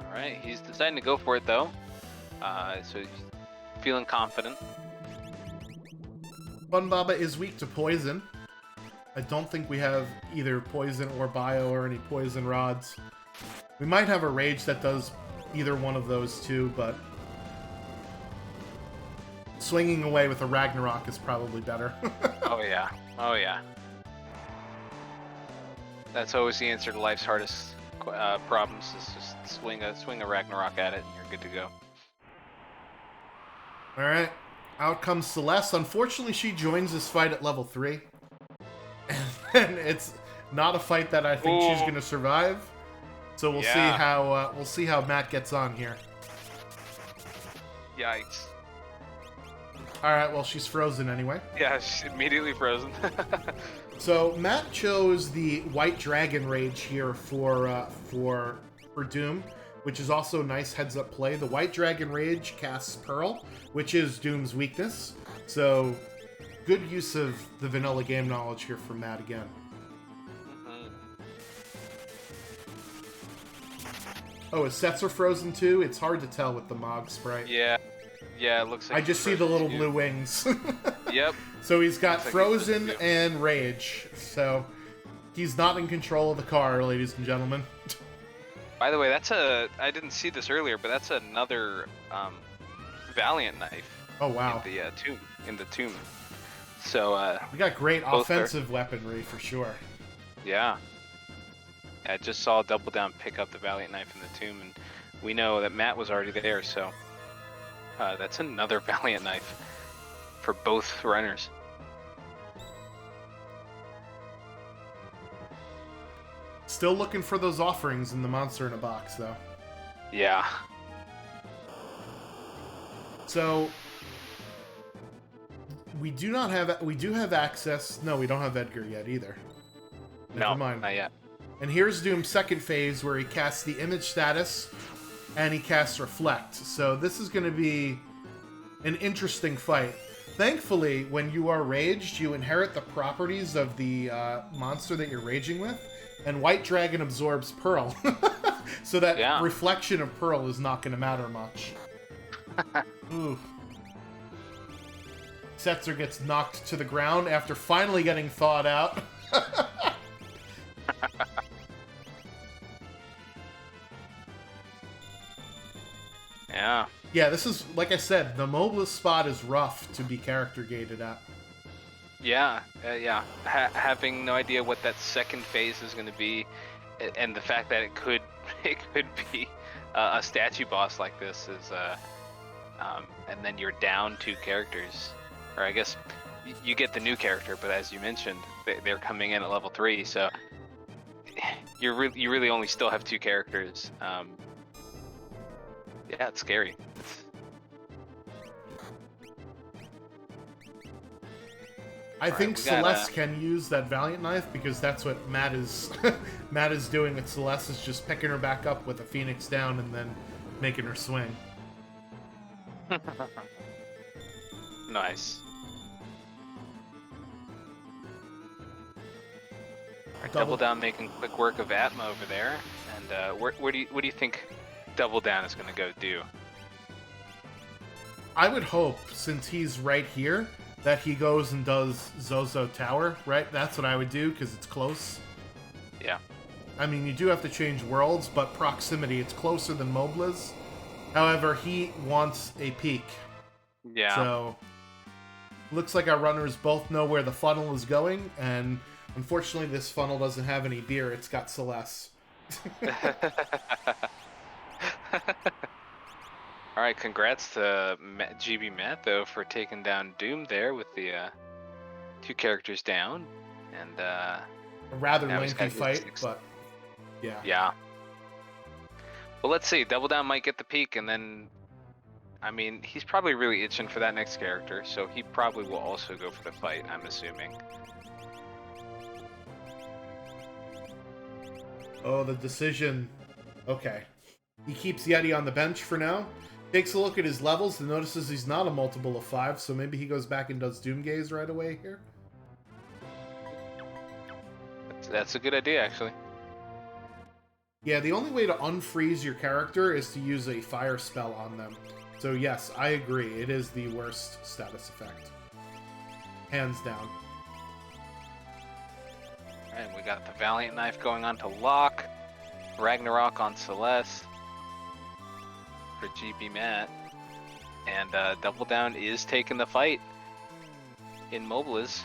Alright, he's deciding to go for it though. So he's feeling confident. Funbaba is weak to poison. I don't think we have either poison or bio or any poison rods. We might have a rage that does either one of those 2, but swinging away with a Ragnarok is probably better. Oh yeah. Oh yeah. That's always the answer to life's hardest problems, is just swing a Ragnarok at it and you're good to go. Alright, out comes Celeste. Unfortunately, she joins this fight at level 3. And it's not a fight that I think she's going to survive. So we'll see how Matt gets on here. Yikes. Alright, well, she's frozen anyway. Yeah, she's immediately frozen. So Matt chose the White Dragon Rage here for Doom, which is also a nice heads-up play. The White Dragon Rage casts Pearl, which is Doom's weakness. So, good use of the vanilla game knowledge here from Matt again. Oh, his sets are frozen too? It's hard to tell with the Mog sprite. Yeah, it looks like... I just see the little blue wings. Yep. So he's got Frozen and Rage. So, He's not in control of the car, ladies and gentlemen. By the way, I didn't see this earlier, but that's another Valiant knife. Oh, wow. In the tomb. So we got great both offensive weaponry for sure. Yeah. I just saw Double Down pick up the Valiant knife in the tomb, and we know that Matt was already there, so that's another Valiant knife for both runners. Still looking for those offerings in the monster in a box, though. Yeah. So we do have access. No, we don't have Edgar yet either. Never mind. Not yet. And here's Doom's second phase where he casts the image status and he casts Reflect. So this is going to be an interesting fight. Thankfully, when you are raged, you inherit the properties of the monster that you're raging with, and White Dragon absorbs Pearl. So that reflection of Pearl is not going to matter much. Ooh. Setzer gets knocked to the ground after finally getting thawed out. Yeah. Yeah, this is, like I said, the Mobless spot is rough to be character gated at. Yeah, having no idea what that second phase is going to be, and the fact that it could be a statue boss like this is, and then you're down 2 characters, or I guess you get the new character, but as you mentioned, they're coming in at level 3, so you really only still have 2 characters. Yeah, it's scary. I think Celeste can use that Valiant knife because that's what Matt is Matt is doing at Celeste, is just picking her back up with a Phoenix down and then making her swing. Nice. Double Down making quick work of Atma over there, and what do you think Double Down is going to go do? I would hope, since he's right here, that he goes and does Zozo Tower, right? That's what I would do, because it's close. Yeah. I mean, you do have to change worlds, but proximity, it's closer than Mobla's. However, he wants a peak. Yeah. So, looks like our runners both know where the funnel is going, and unfortunately this funnel doesn't have any beer, it's got Celeste. Alright, congrats to GB Matt, though, for taking down Doom there with the 2 characters down. And a rather lengthy fight, but yeah. Yeah. Well, let's see. Double Down might get the peak, and then, I mean, he's probably really itching for that next character, so he probably will also go for the fight, I'm assuming. Oh, the decision. Okay. He keeps Yeti on the bench for now. Takes a look at his levels and notices he's not a multiple of 5, so maybe he goes back and does Doomgaze right away here. That's a good idea, actually. Yeah, the only way to unfreeze your character is to use a fire spell on them. So yes, I agree. It is the worst status effect. Hands down. And we got the Valiant Knife going on to Locke. Ragnarok on Celeste. For GB Matt. And Double Down is taking the fight in Mobilis.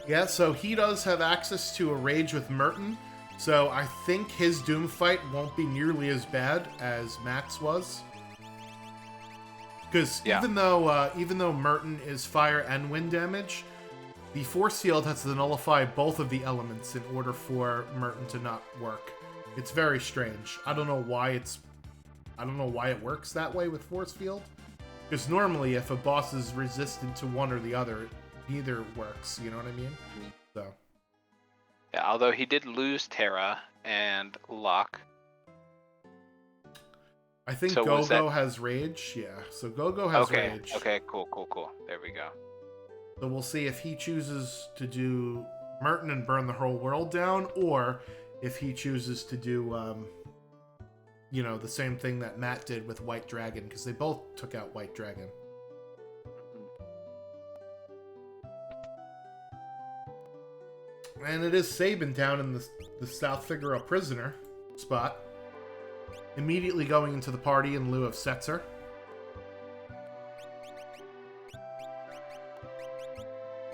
Yeah, so he does have access to a rage with Merton, so I think his Doom fight won't be nearly as bad as Matt's was. Because even though Merton is fire and wind damage, the force field has to nullify both of the elements in order for Merton to not work. It's very strange. I don't know why it works that way with force field. Because normally, if a boss is resistant to one or the other, neither works. You know what I mean? So. Yeah, although he did lose Terra and Locke. I think so Gogo has rage. Yeah, so Gogo has rage. Okay, cool. There we go. So we'll see if he chooses to do Merton and burn the whole world down, or if he chooses to do, the same thing that Matt did with White Dragon, because they both took out White Dragon. And it is Sabin down in the South Figaro prisoner spot. Immediately going into the party in lieu of Setzer.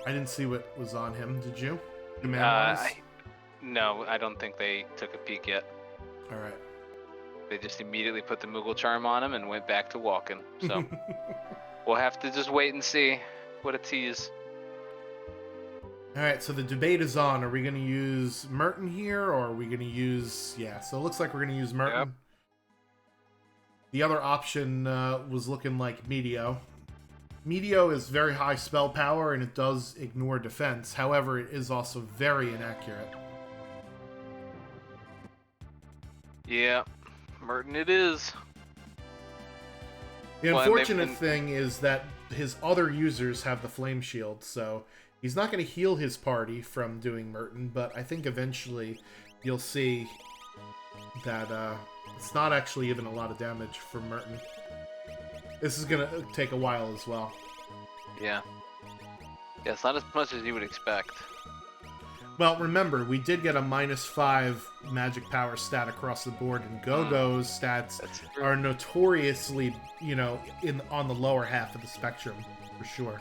I didn't see what was on him. Did you? No, I don't think they took a peek yet. All right. They just immediately put the Moogle charm on him and went back to walking. So we'll have to just wait and see. What a tease. All right, so the debate is on. Are we going to use Merton here, or are we going to use... Yeah, so it looks like we're going to use Merton. Yep. The other option was looking like Meteo. Meteo is very high spell power, and it does ignore defense. However, it is also very inaccurate. Yeah, Merton it is. The unfortunate thing is that his other users have the Flame Shield, so he's not going to heal his party from doing Merton, but I think eventually you'll see that it's not actually even a lot of damage from Merton. This is going to take a while as well. Yeah. Yeah, it's not as much as you would expect. Well, remember, we did get a -5 magic power stat across the board, and Gogo's stats are notoriously, on the lower half of the spectrum, for sure.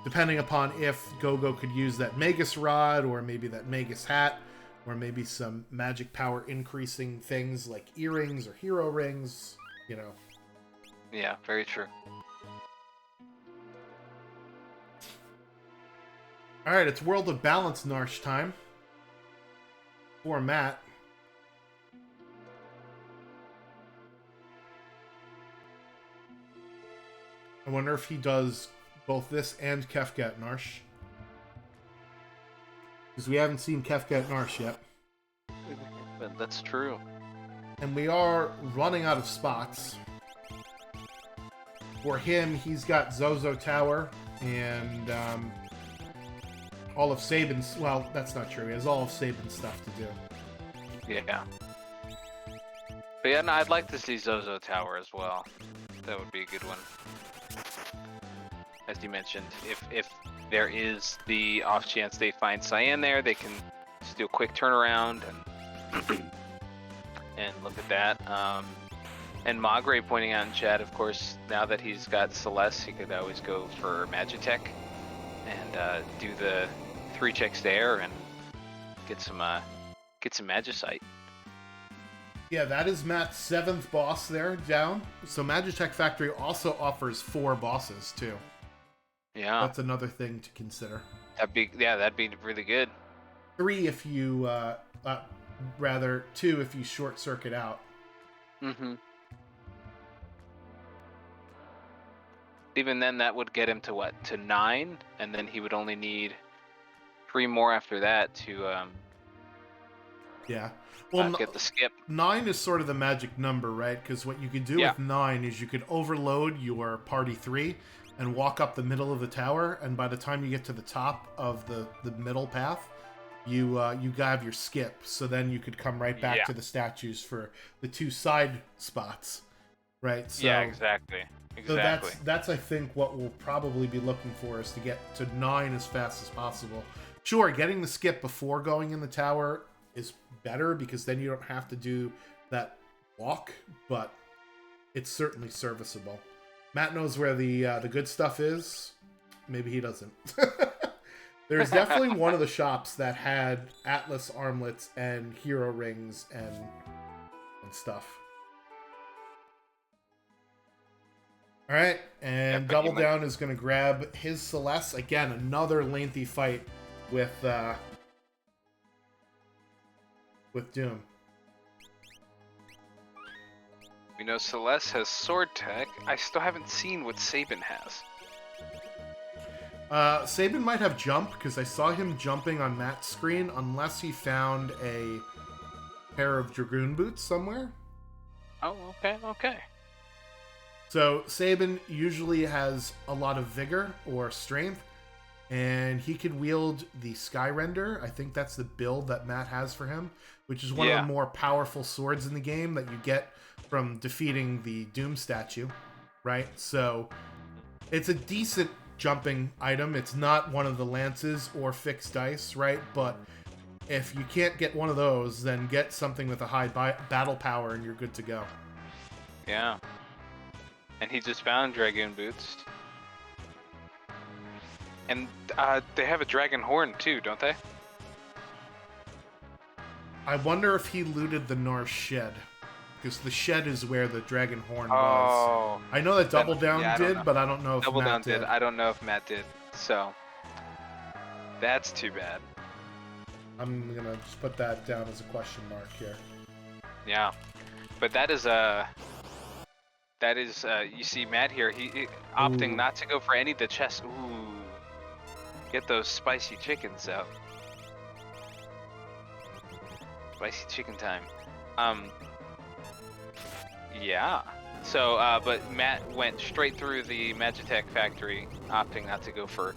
Depending upon if Gogo could use that Magus Rod, or maybe that Magus Hat, or maybe some magic power increasing things like earrings or hero rings, Yeah, very true. Alright, it's World of Balance Narsh time. For Matt. I wonder if he does both this and Kefka at Narsh. Because we haven't seen Kefka at Narsh yet. But that's true. And we are running out of spots. For him, he's got Zozo Tower and all of Sabin's... Well, that's not true. He has all of Sabin's stuff to do. Yeah. But yeah, no, I'd like to see Zozo Tower as well. That would be a good one. As you mentioned, if there is the off chance they find Cyan there, they can just do a quick turnaround and and look at that. And Magre pointing out in chat, of course, now that he's got Celeste, he could always go for Magitech and do the 3 checks there and get some Magicite. Yeah, that is Matt's 7th boss there down. So Magitech Factory also offers 4 bosses too. Yeah, that's another thing to consider. That'd be really good. 3 if you rather 2 if you short circuit out. Mm-hmm. Even then, that would get him to what? To 9, and then he would only need 3 more after that to yeah. Well, get the skip. 9 is sort of the magic number, right? Because what you could do with 9 is you could overload your party 3 and walk up the middle of the tower, and by the time you get to the top of the middle path, you have your skip. So then you could come right back to the statues for the 2 side spots, right? So, yeah, exactly. So that's I think what we'll probably be looking for, is to get to 9 as fast as possible. Sure, getting the skip before going in the tower is better because then you don't have to do that walk, but it's certainly serviceable. Matt knows where the good stuff is. Maybe he doesn't. There's definitely one of the shops that had Atlas armlets and hero rings and stuff. All right, and Double Down is going to grab his Celeste. Again, another lengthy fight with Doom. We know Celeste has sword tech. I still haven't seen what Sabin has. Sabin might have jump, because I saw him jumping on Matt's screen, unless he found a pair of Dragoon boots somewhere. Oh, okay. So Sabin usually has a lot of vigor or strength, and he can wield the Skyrender. I think that's the build that Matt has for him, which is one of the more powerful swords in the game that you get from defeating the Doom statue, right? So it's a decent jumping item. It's not one of the lances or fixed dice, right? But if you can't get one of those, then get something with a high battle power and you're good to go. Yeah. And he just found Dragoon Boots. And they have a Dragon Horn too, don't they? I wonder if he looted the Norse shed. Because the shed is where the Dragon Horn was. Oh. I know that Double Down did, but I don't know if Double Matt Down did. I don't know if Matt did. So, that's too bad. I'm going to just put that down as a question mark here. Yeah. But that is you see Matt here, he opting not to go for any of the chests. Ooh. Get those spicy chickens out. Spicy chicken time. Yeah. So, but Matt went straight through the Magitech factory, opting not to go for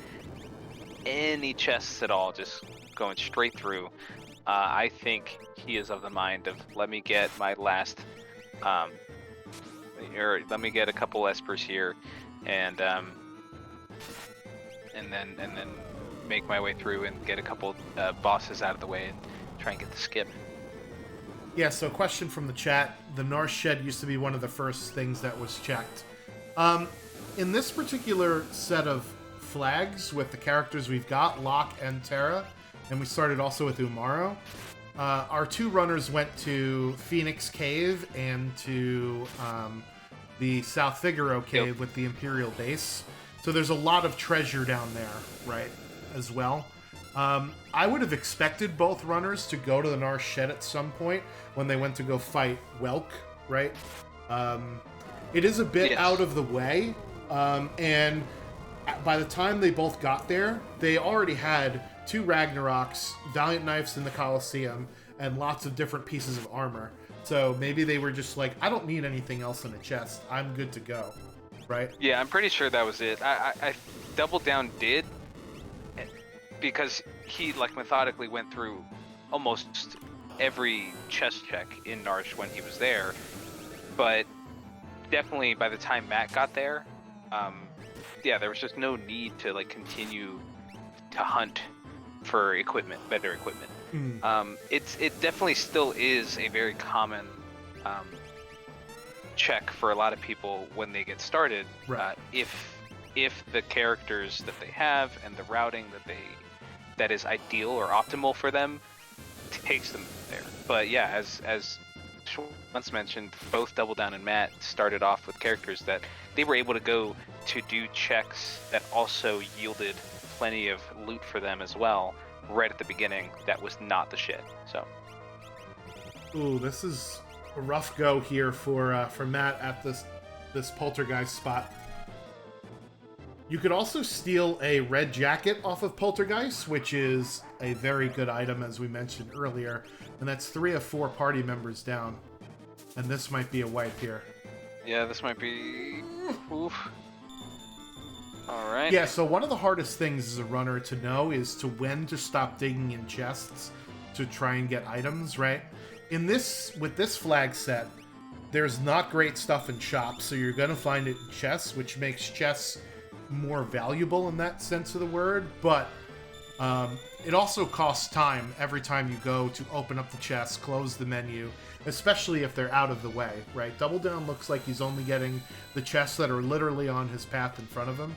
any chests at all, just going straight through. I think he is of the mind of, let me get my last, or let me get a couple espers here, and then make my way through and get a couple bosses out of the way and try and get the skip. Yeah, so question from the chat. The Norse shed used to be one of the first things that was checked. In this particular set of flags with the characters we've got, Locke and Terra, and we started also with Umaro, our two runners went to Phoenix Cave and to the South Figaro Cave with the Imperial base. So there's a lot of treasure down there, right, as well. I would have expected both runners to go to the Norse shed at some point when they went to go fight Welk, right? It is a bit out of the way, and by the time they both got there, they already had 2 Ragnaroks, Valiant Knives in the Coliseum, and lots of different pieces of armor. So maybe they were just like, I don't need anything else in a chest. I'm good to go, right? Yeah, I'm pretty sure that was it. I Double Down did, because he like methodically went through almost every chest check in Narsh when he was there, but definitely by the time Matt got there, yeah, there was just no need to like continue to hunt for equipment, better equipment. It definitely still is a very common check for a lot of people when they get started. Right. If the characters that they have and the routing that is ideal or optimal for them takes them there. But yeah, as once mentioned, both Double Down and Matt started off with characters that they were able to go to do checks that also yielded plenty of loot for them as well right at the beginning. That was not the shed. So ooh, this is a rough go here for Matt at this poltergeist spot. You could also steal a red jacket off of Poltergeist, which is a very good item, as we mentioned earlier. And that's 3 of 4 party members down. And this might be a wipe here. yeah, this might be... Oof. Alright. Yeah, so one of the hardest things as a runner to know is to when to stop digging in chests to try and get items, right? With this flag set, there's not great stuff in shops, so you're going to find it in chests, which makes chests more valuable in that sense of the word, but it also costs time every time you go to open up the chest, close the menu, especially if they're out of the way, right? Double Down looks like he's only getting the chests that are literally on his path in front of him,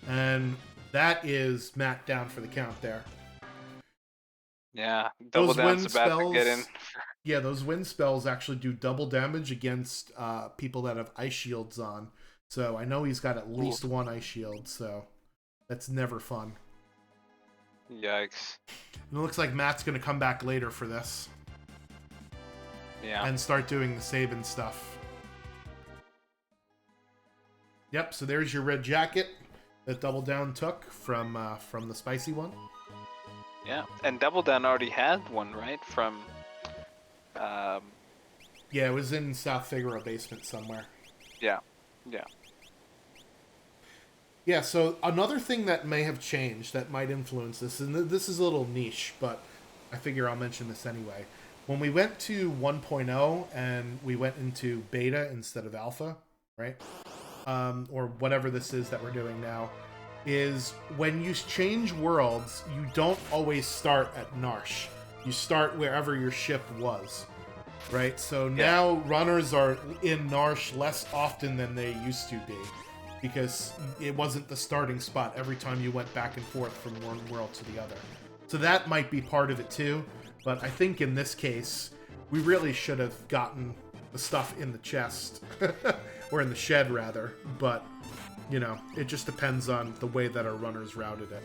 and that is Matt down for the count there. Yeah, Double Down's about to get in. Yeah, those wind spells actually do double damage against people that have ice shields on. So I know he's got at least one ice shield, so that's never fun. Yikes. And it looks like Matt's going to come back later for this. Yeah. And start doing the saving stuff. Yep, so there's your red jacket that Double Down took from the spicy one. Yeah, and Double Down already had one, right? From... Yeah, it was in South Figaro basement somewhere. Yeah. Yeah, so another thing that may have changed that might influence this, and this is a little niche, but I figure I'll mention this anyway. When we went to 1.0 and we went into beta instead of alpha, right? Or whatever this is that we're doing now, is when you change worlds, you don't always start at Narsh. You start wherever your ship was, right? So now runners are in Narsh less often than they used to be, because it wasn't the starting spot every time you went back and forth from one world to the other. So that might be part of it too, but I think in this case, we really should have gotten the stuff in the chest, or in the shed rather, but, you know, it just depends on the way that our runners routed it.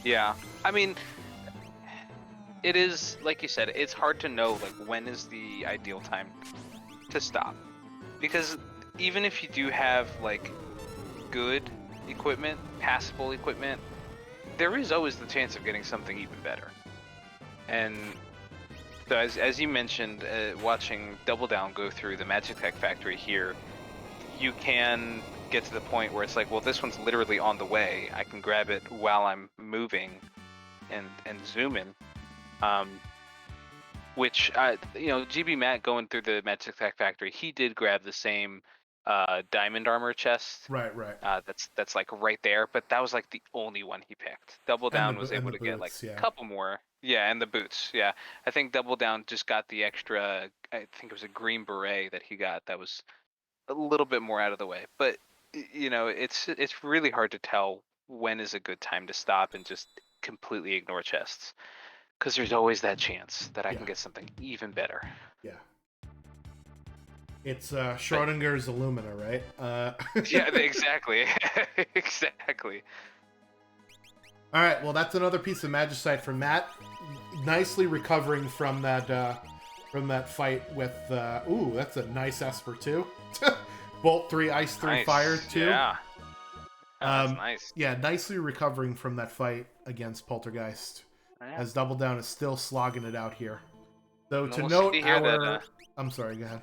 Yeah, I mean, it is, like you said, it's hard to know, like, when is the ideal time to stop. Because even if you do have, like, good equipment, passable equipment, there is always the chance of getting something even better. And so as you mentioned, watching Double Down go through the Magic Tech Factory here, you can get to the point where it's like, well, this one's literally on the way. I can grab it while I'm moving and zoom in. Which, you know, GB Matt going through the Magic Tech Factory, he did grab the same diamond armor chest. Right. That's like right there, but that was like the only one he picked. Double Down was able to get like a couple more. Yeah, and the boots. Yeah, I think Double Down just got the extra. I think it was a green beret that he got. That was a little bit more out of the way. But you know, it's really hard to tell when is a good time to stop and just completely ignore chests, because there's always that chance that I can get something even better. Yeah. It's Schrodinger's Illumina, right? Yeah, exactly. Exactly. All right, well, that's another piece of Magicite from Matt. Nicely recovering from that fight with... ooh, that's a nice Esper, too. Bolt 3, Ice 3, nice. Fire 2. Yeah. That's nice. Yeah, nicely recovering from that fight against Poltergeist. Yeah. As Double Down is still slogging it out here. So And to we'll note see here our... I'm sorry, go ahead.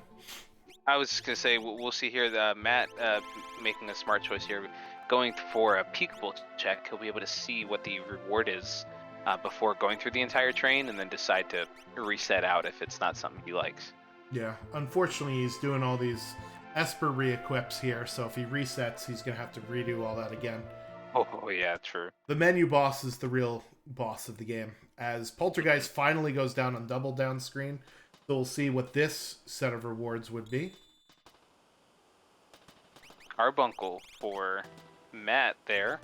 I was just going to say, we'll see here that Matt making a smart choice here. Going for a peekable check, he'll be able to see what the reward is before going through the entire train, and then decide to reset out if it's not something he likes. Yeah, unfortunately he's doing all these Esper re-equips here, so if he resets, he's going to have to redo all that again. Oh, yeah, true. The menu boss is the real boss of the game. As Poltergeist finally goes down on Double Down screen, so we'll see what this set of rewards would be. Carbuncle for Matt there.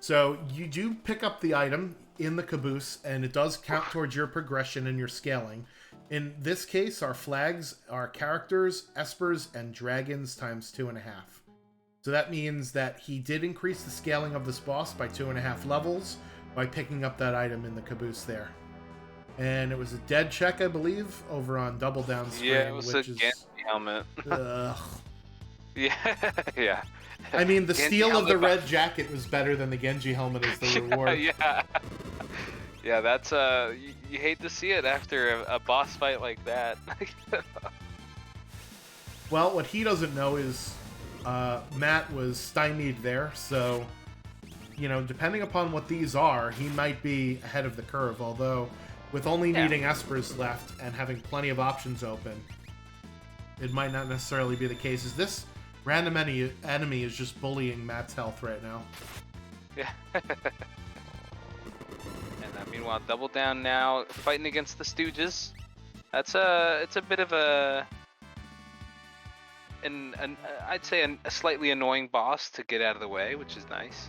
So you do pick up the item in the caboose, and it does count towards your progression and your scaling. In this case, our flags are characters, espers, and dragons times 2.5. So that means that he did increase the scaling of this boss by 2.5 levels by picking up that item in the caboose there. And it was a dead check, I believe, over on Double Down screen. Yeah, it was a Genji helmet. Ugh. Yeah. I mean, the Genji steal of the helmet red jacket was better than the Genji helmet as the reward. Yeah, that's you hate to see it after a boss fight like that. Well, what he doesn't know is Matt was stymied there, so, you know, depending upon what these are, he might be ahead of the curve, although with only needing Espers left and having plenty of options open, it might not necessarily be the case. Is this random enemy is just bullying Matt's health right now? Yeah. And meanwhile, Double Down now fighting against the Stooges. It's a bit of I'd say a slightly annoying boss to get out of the way, which is nice.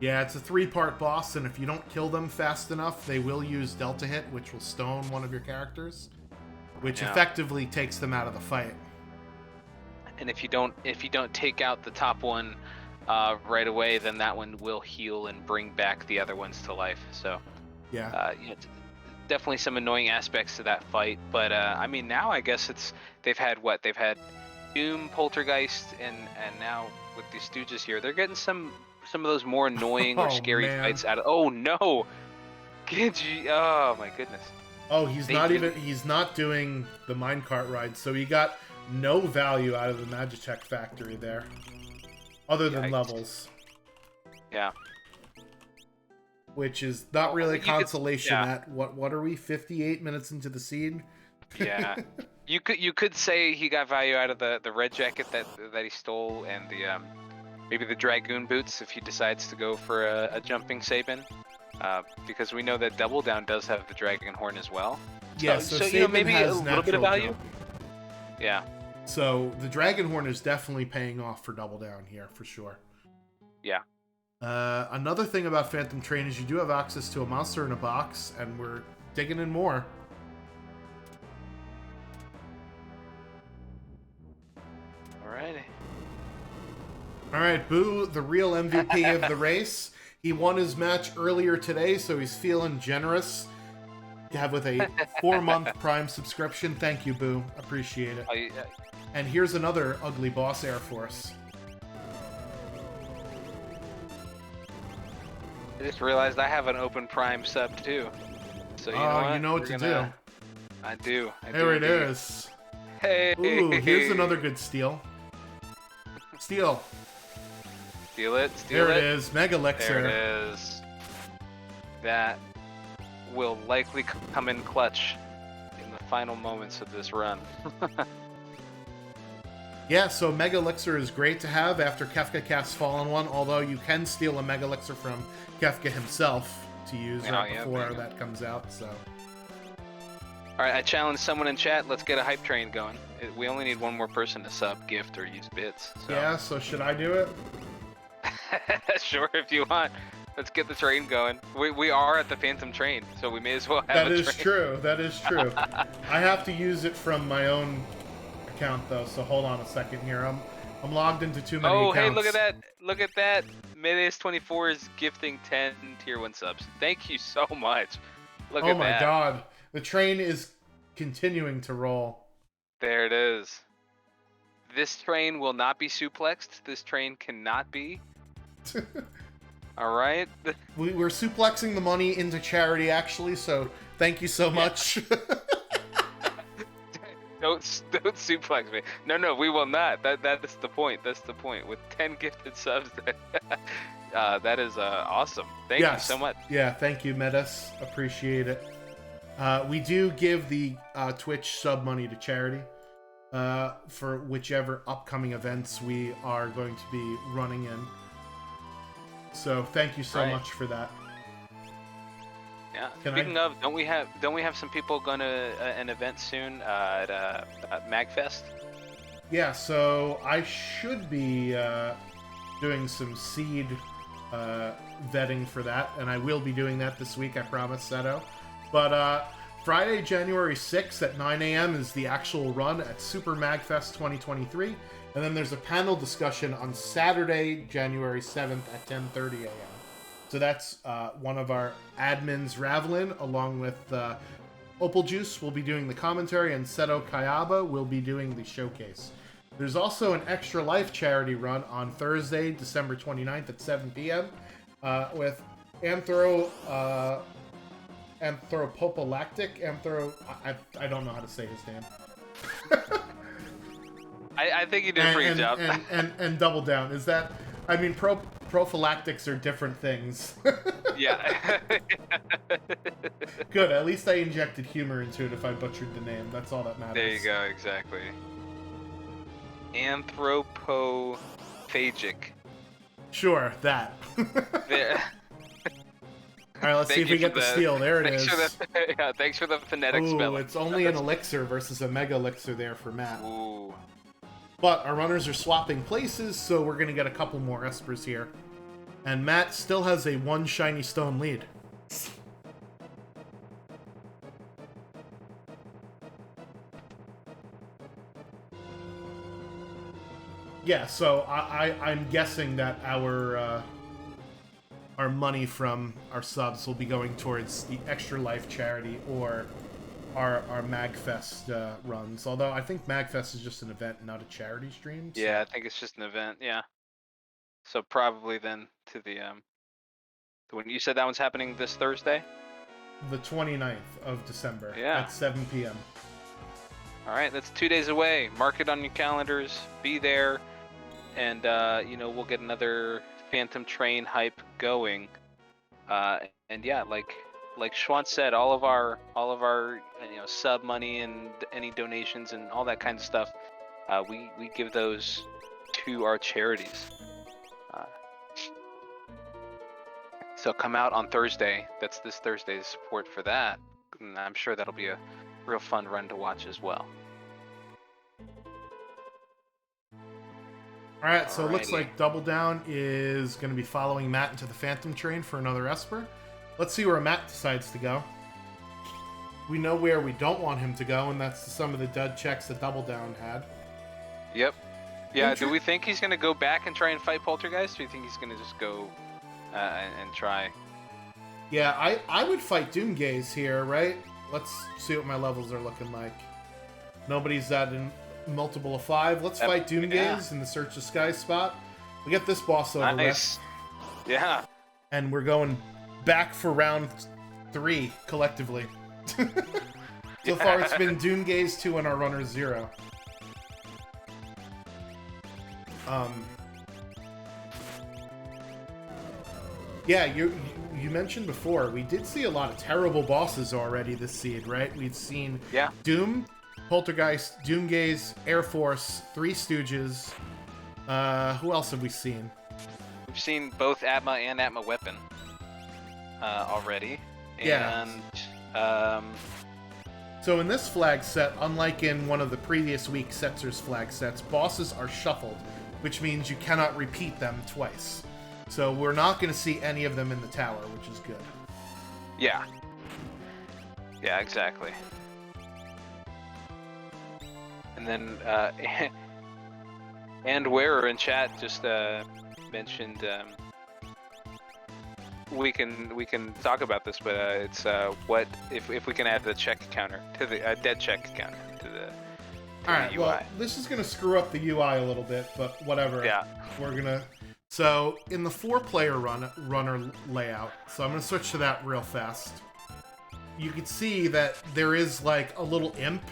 Yeah, it's a 3-part boss, and if you don't kill them fast enough, they will use Delta Hit, which will stone one of your characters, which effectively takes them out of the fight. And if you don't take out the top one right away, then that one will heal and bring back the other ones to life. So yeah, definitely some annoying aspects to that fight. But I mean, now I guess they've had Doom, Poltergeist, and now with the Stooges here, they're getting some of those more annoying or scary fights out of. Oh no, Genji! Oh my goodness. Oh, he's not doing the minecart ride, so he got no value out of the Magitech factory there, other than levels. Yeah. Which is not really a consolation at what are we, 58 minutes into the scene? Yeah. You could say he got value out of the red jacket that he stole, and the maybe the dragoon boots if he decides to go for a jumping Sabin, because we know that Double Down does have the dragon horn as well. Yeah, so you know, Sabin maybe has a little bit of natural value. jump. Yeah. So the dragon horn is definitely paying off for Double Down here for sure. Yeah. Another thing about Phantom Train is you do have access to a monster in a box, and we're digging in more. Alrighty. All right, Boo, the real MVP of the race. He won his match earlier today, so he's feeling generous. With a 4-month Prime subscription. Thank you, Boo. Appreciate it. And here's another ugly boss Air Force. I just realized I have an open Prime sub too. So you know what? You know what to do. I do. There it is. Hey. Ooh, here's another good steal. Steal. Steal it. Steal there it. There it is. Mega Elixir. There it is. That will likely come in clutch in the final moments of this run. Yeah, so Mega Elixir is great to have after Kefka casts Fallen One, although you can steal a Mega Elixir from Kefka himself to use before that comes out, so... Alright, I challenge someone in chat, let's get a hype train going. We only need one more person to sub, gift, or use bits. So. Yeah, so should I do it? Sure, if you want. Let's get the train going. We are at the Phantom Train, so we may as well have That a is train. true. That is true. I have to use it from my own account though, so hold on a second here. I'm logged into too many accounts. Hey, look at that! Look at that! Medeus24 is gifting 10 tier 1 subs. Thank you so much. Look at that. Oh my god. The train is continuing to roll. There it is. This train will not be suplexed. This train cannot be. All right. We're suplexing the money into charity, actually. So thank you so much. Don't suplex me. No, we will not. That is the point. That's the point. With 10 gifted subs, that is awesome. Thank you so much. Yeah, thank you, Metas. Appreciate it. We do give the Twitch sub money to charity for whichever upcoming events we are going to be running in. So thank you so much for that. Yeah. Speaking of, don't we have some people going to an event soon at MagFest? Yeah. So I should be doing some seed vetting for that, and I will be doing that this week. I promise, Seto. But Friday, January 6th at 9 a.m. is the actual run at Super MagFest 2023. And then there's a panel discussion on Saturday, January 7th at 10:30 a.m. So that's one of our admins, Ravlin, along with Opal Juice will be doing the commentary, and Seto Kayaba will be doing the showcase. There's also an Extra Life charity run on Thursday, December 29th at 7 p.m. With Anthropopolactic. I don't know how to say his name. I think you did a pretty job. And Double Down. Is that... I mean, prophylactics are different things. Yeah. Good. At least I injected humor into it if I butchered the name. That's all that matters. There you go. Exactly. Anthropophagic. Sure, that. There. All right, let's see if we get the steal. There it is. Thanks for the phonetic spelling. It's only an elixir versus a mega elixir there for Matt. Ooh. But our runners are swapping places, so we're going to get a couple more espers here. And Matt still has a 1 shiny stone lead. Yeah, so I'm guessing that our money from our subs will be going towards the Extra Life charity or our MagFest runs. Although I think MagFest is just an event, not a charity stream. So. Yeah, I think it's just an event. Yeah. So probably then to the when you said that one's happening this Thursday. The 29th of December. Yeah. At 7 p.m. All right, that's 2 days away. Mark it on your calendars. Be there, and we'll get another Phantom Train hype going. And yeah, like like Schwantz said, all of our sub money and any donations and all that kind of stuff, we give those to our charities. So come out on Thursday. That's this Thursday's support for that. And I'm sure that'll be a real fun run to watch as well. All right, so it looks like Double Down is going to be following Matt into the Phantom Train for another Esper. Let's see where Matt decides to go. We know where we don't want him to go, and that's some of the dud checks that Double Down had. Yep. Yeah, do we think he's going to go back and try and fight Poltergeist? Or do you think he's going to just go and try? Yeah, I would fight Doomgaze here, right? Let's see what my levels are looking like. Nobody's at a multiple of 5. Let's fight Doomgaze in the Search the Sky spot. We get this boss over with. Yeah. And we're going back for round 3 collectively. So far it's been Doomgaze 2 and our runner 0. Yeah, you mentioned before, we did see a lot of terrible bosses already this seed, right? We've seen Doom, Poltergeist, Doomgaze, Air Force, Three Stooges. Who else have we seen? We've seen both Atma and Atma Weapon already. Yeah. And, so in this flag set, unlike in one of the previous week Setzer's flag sets, bosses are shuffled, which means you cannot repeat them twice. So we're not going to see any of them in the tower, which is good. Yeah. Yeah, exactly. And then, and Wearer in chat just mentioned we can talk about this, but it's what if we can add the check counter to the dead check counter to the all right, UI. well, this is going to screw up the UI a little bit, but whatever. Yeah. We're going to... So, in the 4-player runner layout, so I'm going to switch to that real fast. You can see that there is, like, a little imp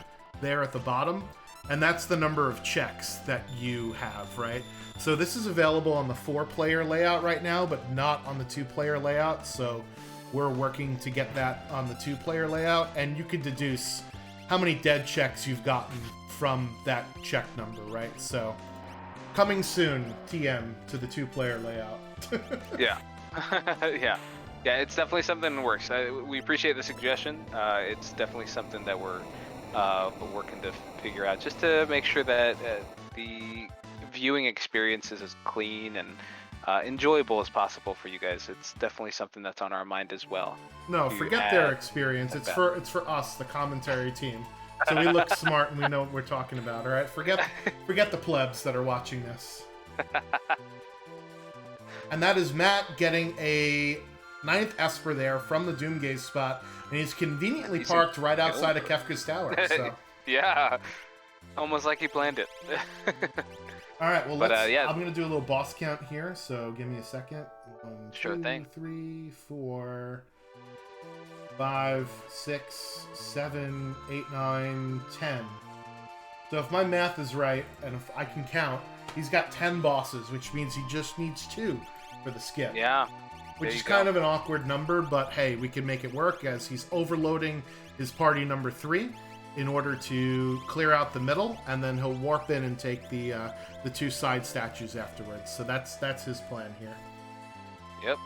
there at the bottom, and that's the number of checks that you have, right? So this is available on the 4-player layout right now, but not on the 2-player layout, so we're working to get that on the 2-player layout, and you can deduce how many dead checks you've gotten from that check number, right? So, coming soon, TM, to the 2-player layout. Yeah. Yeah. Yeah, it's definitely something that works. We appreciate the suggestion. It's definitely something that we're working to figure out, just to make sure that the viewing experience is as clean and enjoyable as possible for you guys. It's definitely something that's on our mind as well. No, forget their experience. It's for us, the commentary team. So we look smart and we know what we're talking about, all right? Forget the plebs that are watching this. And that is Matt getting a 9th Esper there from the Doomgaze spot, and he's conveniently parked right outside of Kefka's tower. So. Yeah, almost like he planned it. All right, well, I'm going to do a little boss count here, so give me a second. 1, 2, 3, 4... 5, 6, 7, 8, 9, 10. So if my math is right, and if I can count, he's got 10 bosses, which means he just needs 2 for the skip. Yeah. Which is kind of an awkward number, but hey, we can make it work as he's overloading his party number 3 in order to clear out the middle, and then he'll warp in and take the 2 side statues afterwards. So that's his plan here. Yep.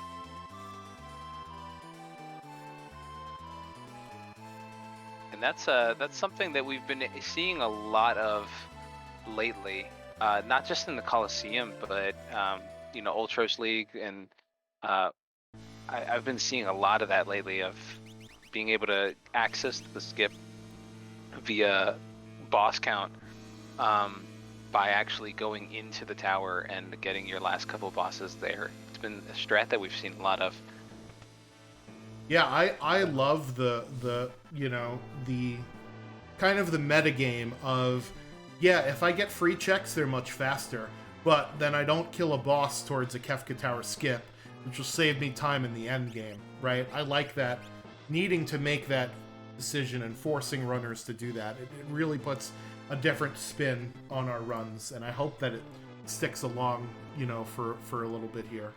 And that's something that we've been seeing a lot of lately, not just in the Coliseum, but Ultros League, and I've been seeing a lot of that lately, of being able to access the skip via boss count by actually going into the tower and getting your last couple bosses there. It's been a strat that we've seen a lot of. Yeah, I love the kind of the metagame of, yeah, if I get free checks, they're much faster, but then I don't kill a boss towards a Kefka Tower skip, which will save me time in the end game, right? I like that, needing to make that decision and forcing runners to do that. It really puts a different spin on our runs, and I hope that it sticks along, for a little bit here.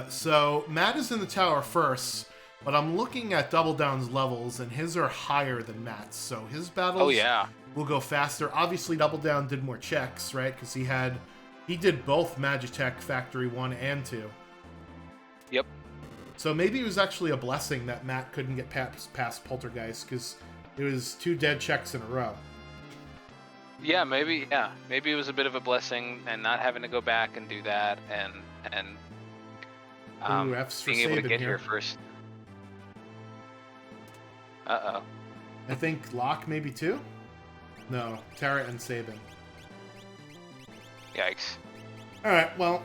So Matt is in the tower first, but I'm looking at Double Down's levels, and his are higher than Matt's, so his battles Oh yeah. will go faster. Obviously, Double Down did more checks, right? Because he did both Magitech Factory 1 and 2. Yep. So maybe it was actually a blessing that Matt couldn't get past Poltergeist, because it was 2 dead checks in a row. Yeah, maybe. Yeah, maybe it was a bit of a blessing, and not having to go back and do that, and Ooh, F's for being able to Saban get here first. Uh oh. I think Locke maybe 2? No, Tara and Saban. Yikes. All right, well,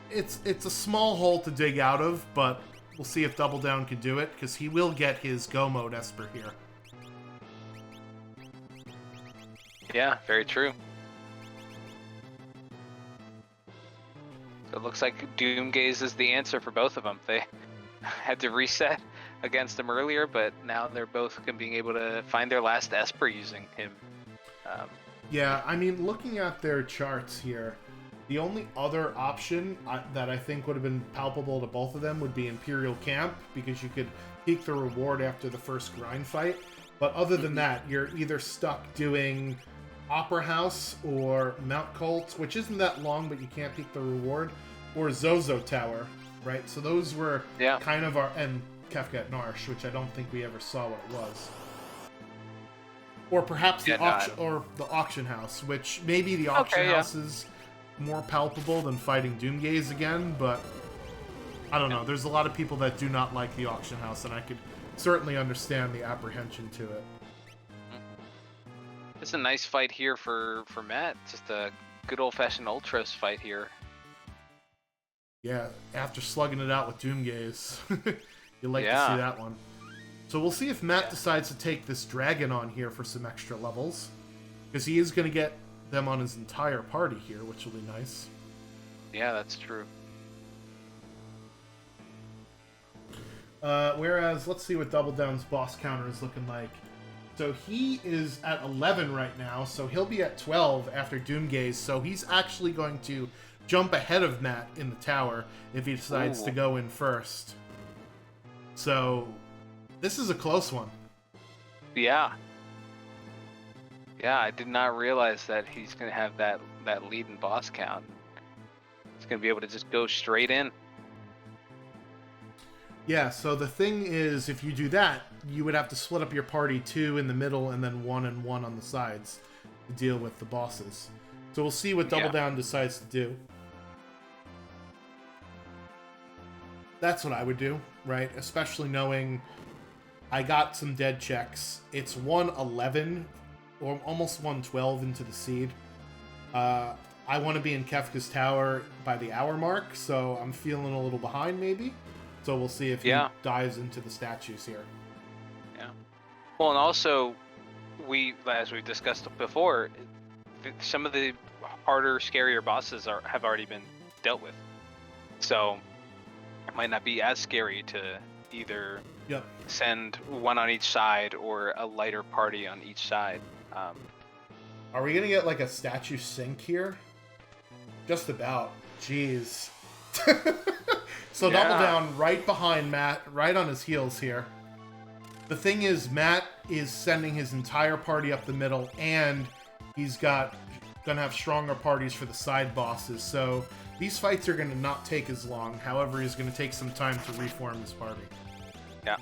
it's a small hole to dig out of, but we'll see if Double Down can do it, because he will get his Go Mode Esper here. Yeah, very true. So it looks like Doomgaze is the answer for both of them. They had to reset against him earlier, but now they're both being able to find their last Esper using him. Yeah, I mean, looking at their charts here, the only other option that I think would have been palpable to both of them would be Imperial Camp, because you could peak the reward after the first grind fight. But other than that, you're either stuck doing Opera House or Mount Colt, which isn't that long, but you can't peak the reward, or Zozo Tower, right? So those were kind of and Kefka at Narsh, which I don't think we ever saw what it was. Or perhaps the auction house, which maybe the auction house is more palpable than fighting Doomgaze again, but I don't know. There's a lot of people that do not like the auction house, and I could certainly understand the apprehension to it. It's a nice fight here for Matt. Just a good old-fashioned Ultros fight here. Yeah, after slugging it out with Doomgaze. You like to see that one. So we'll see if Matt decides to take this dragon on here for some extra levels, because he is going to get them on his entire party here, which will be nice. Yeah, that's true. Whereas, let's see what Double Down's boss counter is looking like. So he is at 11 right now, so he'll be at 12 after Doomgaze, so he's actually going to jump ahead of Matt in the tower if he decides to go in first. So this is a close one. Yeah. Yeah, I did not realize that he's going to have that lead in boss count. He's going to be able to just go straight in. Yeah, so the thing is, if you do that, you would have to split up your party 2 in the middle and then 1 and 1 on the sides to deal with the bosses. So we'll see what Double Down decides to do. That's what I would do, right? Especially knowing I got some dead checks. It's 111 or almost 112 into the seed. I want to be in Kefka's tower by the hour mark, so I'm feeling a little behind maybe. So we'll see if he dives into the statues here. Yeah. Well, and also, as we've discussed before, some of the harder, scarier bosses have already been dealt with. So it might not be as scary to either send one on each side or a lighter party on each side. Are we going to get like a statue sync here? Just about. Jeez. So Double Down right behind Matt, right on his heels here. The thing is, Matt is sending his entire party up the middle, and he's gonna have stronger parties for the side bosses. So these fights are gonna not take as long. However, he's gonna take some time to reform his party. Yeah.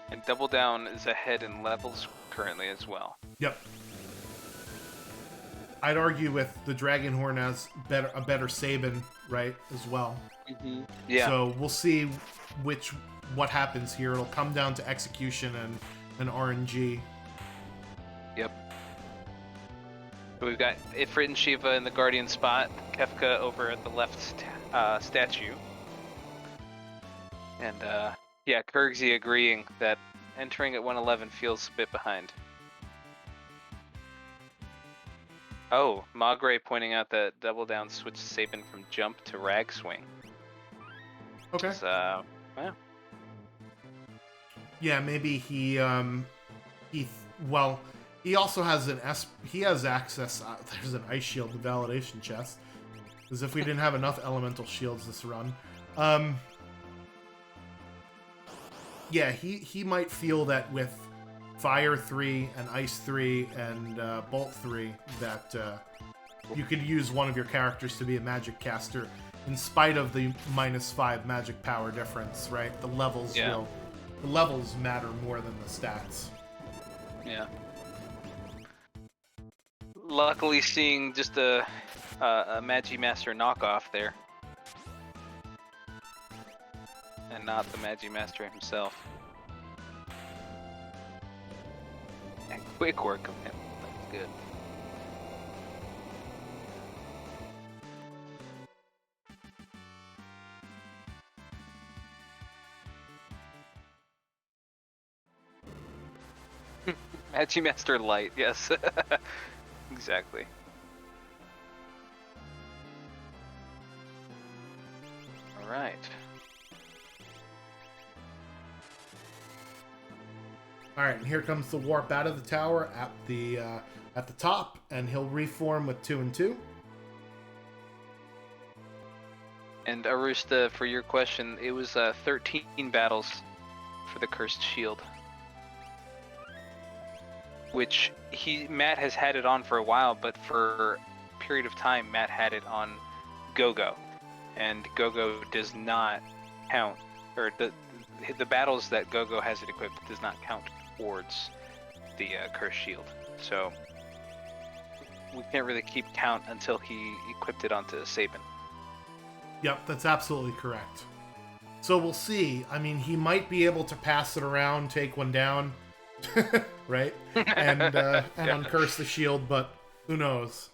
And Double Down is ahead in levels currently as well. Yep. I'd argue with the Dragonhorn as a better Saban, right, as well. Mm-hmm. Yeah. So we'll see what happens here. It'll come down to execution and RNG. Yep. So we've got Ifrit and Shiva in the Guardian spot. Kefka over at the left statue. And Kurgzy agreeing that entering at 111 feels a bit behind. Oh, Magre pointing out that Double Down switched Saban from jump to rag swing. Okay. Yeah, maybe he also has he has access. There's an ice shield in the validation chest. As if we didn't have enough elemental shields this run. Yeah, he might feel that with Fire 3 and Ice 3 and Bolt 3 that you could use one of your characters to be a magic caster in spite of the -5 magic power difference, right? The levels the levels matter more than the stats. Yeah. Luckily, seeing just a Magimaster knockoff there, and not the Magimaster himself. And quick work of him. That's good. Magimaster Light, yes. Exactly. All right. All right, and here comes the warp out of the tower at the top, and he'll reform with 2 and 2. And Arusta, for your question, it was 13 battles for the Cursed Shield. Which Matt has had it on for a while, but for a period of time, Matt had it on Go-Go, and Go-Go does not count, or the battles that Go-Go has it equipped does not count towards the Cursed Shield. So we can't really keep count until he equipped it onto Sabin. Yep, that's absolutely correct. So we'll see. I mean, he might be able to pass it around, take one down. Right? And uncurse the shield, but who knows?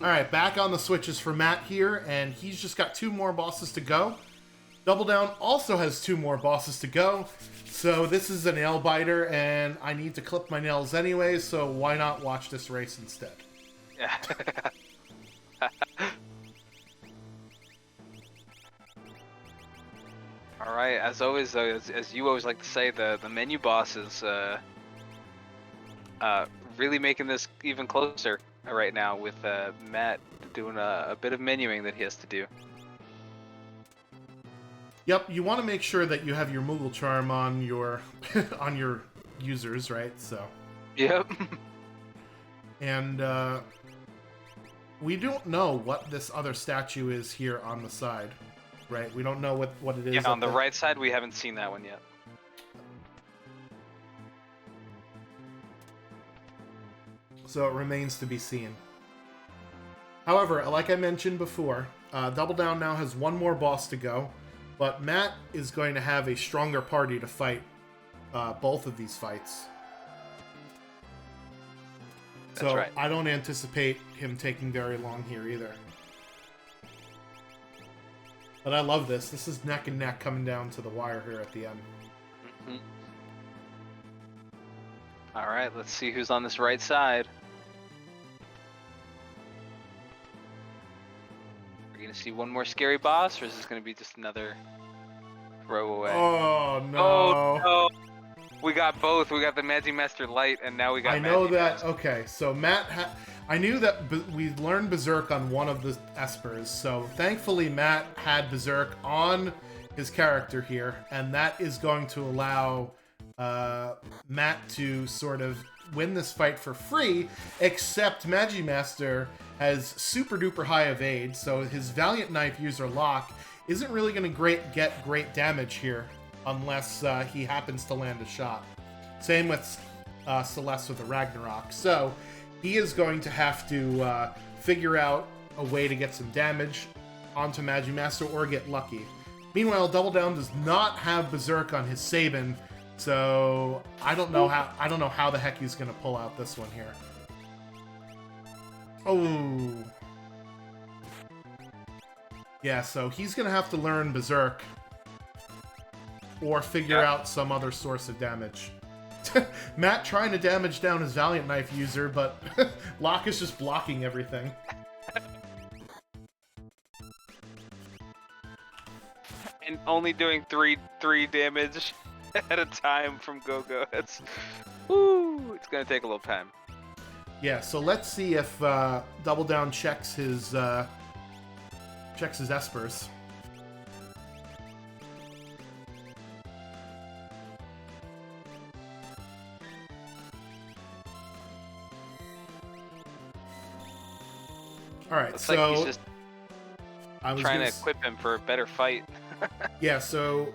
Alright, back on the switches for Matt here, and he's just got 2 more bosses to go. Double Down also has 2 more bosses to go, so this is a nail biter, and I need to clip my nails anyway, so why not watch this race instead? Yeah. All right, as always, though, as you always like to say, the menu boss is really making this even closer right now with Matt doing a bit of menuing that he has to do. Yep, you want to make sure that you have your Moogle Charm on your on your users, right? So. Yep. And we don't know what this other statue is here on the side. Right, we don't know what it is. Yeah, on the right side, we haven't seen that one yet. So it remains to be seen. However, like I mentioned before, Double Down now has 1 more boss to go, but Matt is going to have a stronger party to fight both of these fights. That's right. I don't anticipate him taking very long here either. But I love this. This is neck and neck coming down to the wire here at the end. Mm-hmm. All right, let's see who's on this right side. Are we going to see one more scary boss, or is this going to be just another throwaway? Oh, no. Oh, no. We got both. We got the Magimaster Light, and now we got that. Okay, so Matt... I knew that we learned Berserk on one of the Espers, so thankfully Matt had Berserk on his character here, and that is going to allow Matt to sort of win this fight for free, except Magimaster has super duper high evade, so his Valiant Knife user Locke isn't really going to get great damage here unless he happens to land a shot. Same with Celeste with the Ragnarok. So he is going to have to figure out a way to get some damage onto Magimaster or get lucky. Meanwhile, Double Down does not have Berserk on his Sabin, so I don't know how the heck he's gonna pull out this one here. Oh. Yeah, so he's gonna have to learn Berserk or figure out some other source of damage. Matt trying to damage down his Valiant Knife user, but Locke is just blocking everything. And only doing three damage at a time from Go-Go. It's gonna take a little time. Yeah, so let's see if Double Down checks his Espers. All right, Looks so like he's just I was trying to gonna equip him for a better fight. yeah, so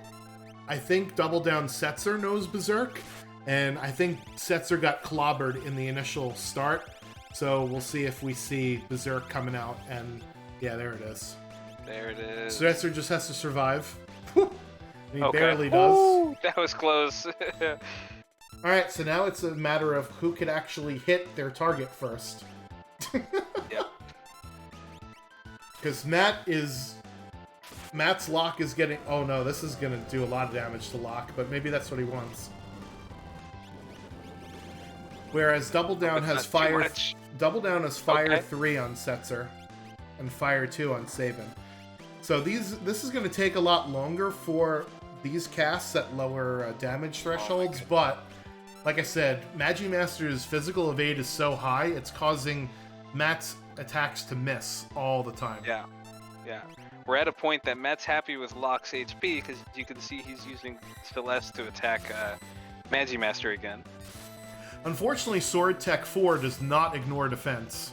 I think Double Down Setzer knows Berserk, and I think Setzer got clobbered in the initial start. So we'll see if we see Berserk coming out, and yeah, there it is. There it is. Setzer just has to survive. And he Okay. barely does. Ooh, that was close. Alright, so now it's a matter of who could actually hit their target first. Yep. Because Matt's lock is getting... Oh no, this is going to do a lot of damage to lock, but maybe that's what he wants. Whereas Double Down has fire... Double Down has fire 3 on Setzer, and fire 2 on Sabin. So this is going to take a lot longer for these casts at lower damage thresholds, but like I said, Magimaster's physical evade is so high, it's causing Matt's attacks to miss all the time. Yeah. We're at a point that Matt's happy with Locke's HP because you can see he's using Celeste to attack Magimaster again. Unfortunately, Sword Tech 4 does not ignore defense.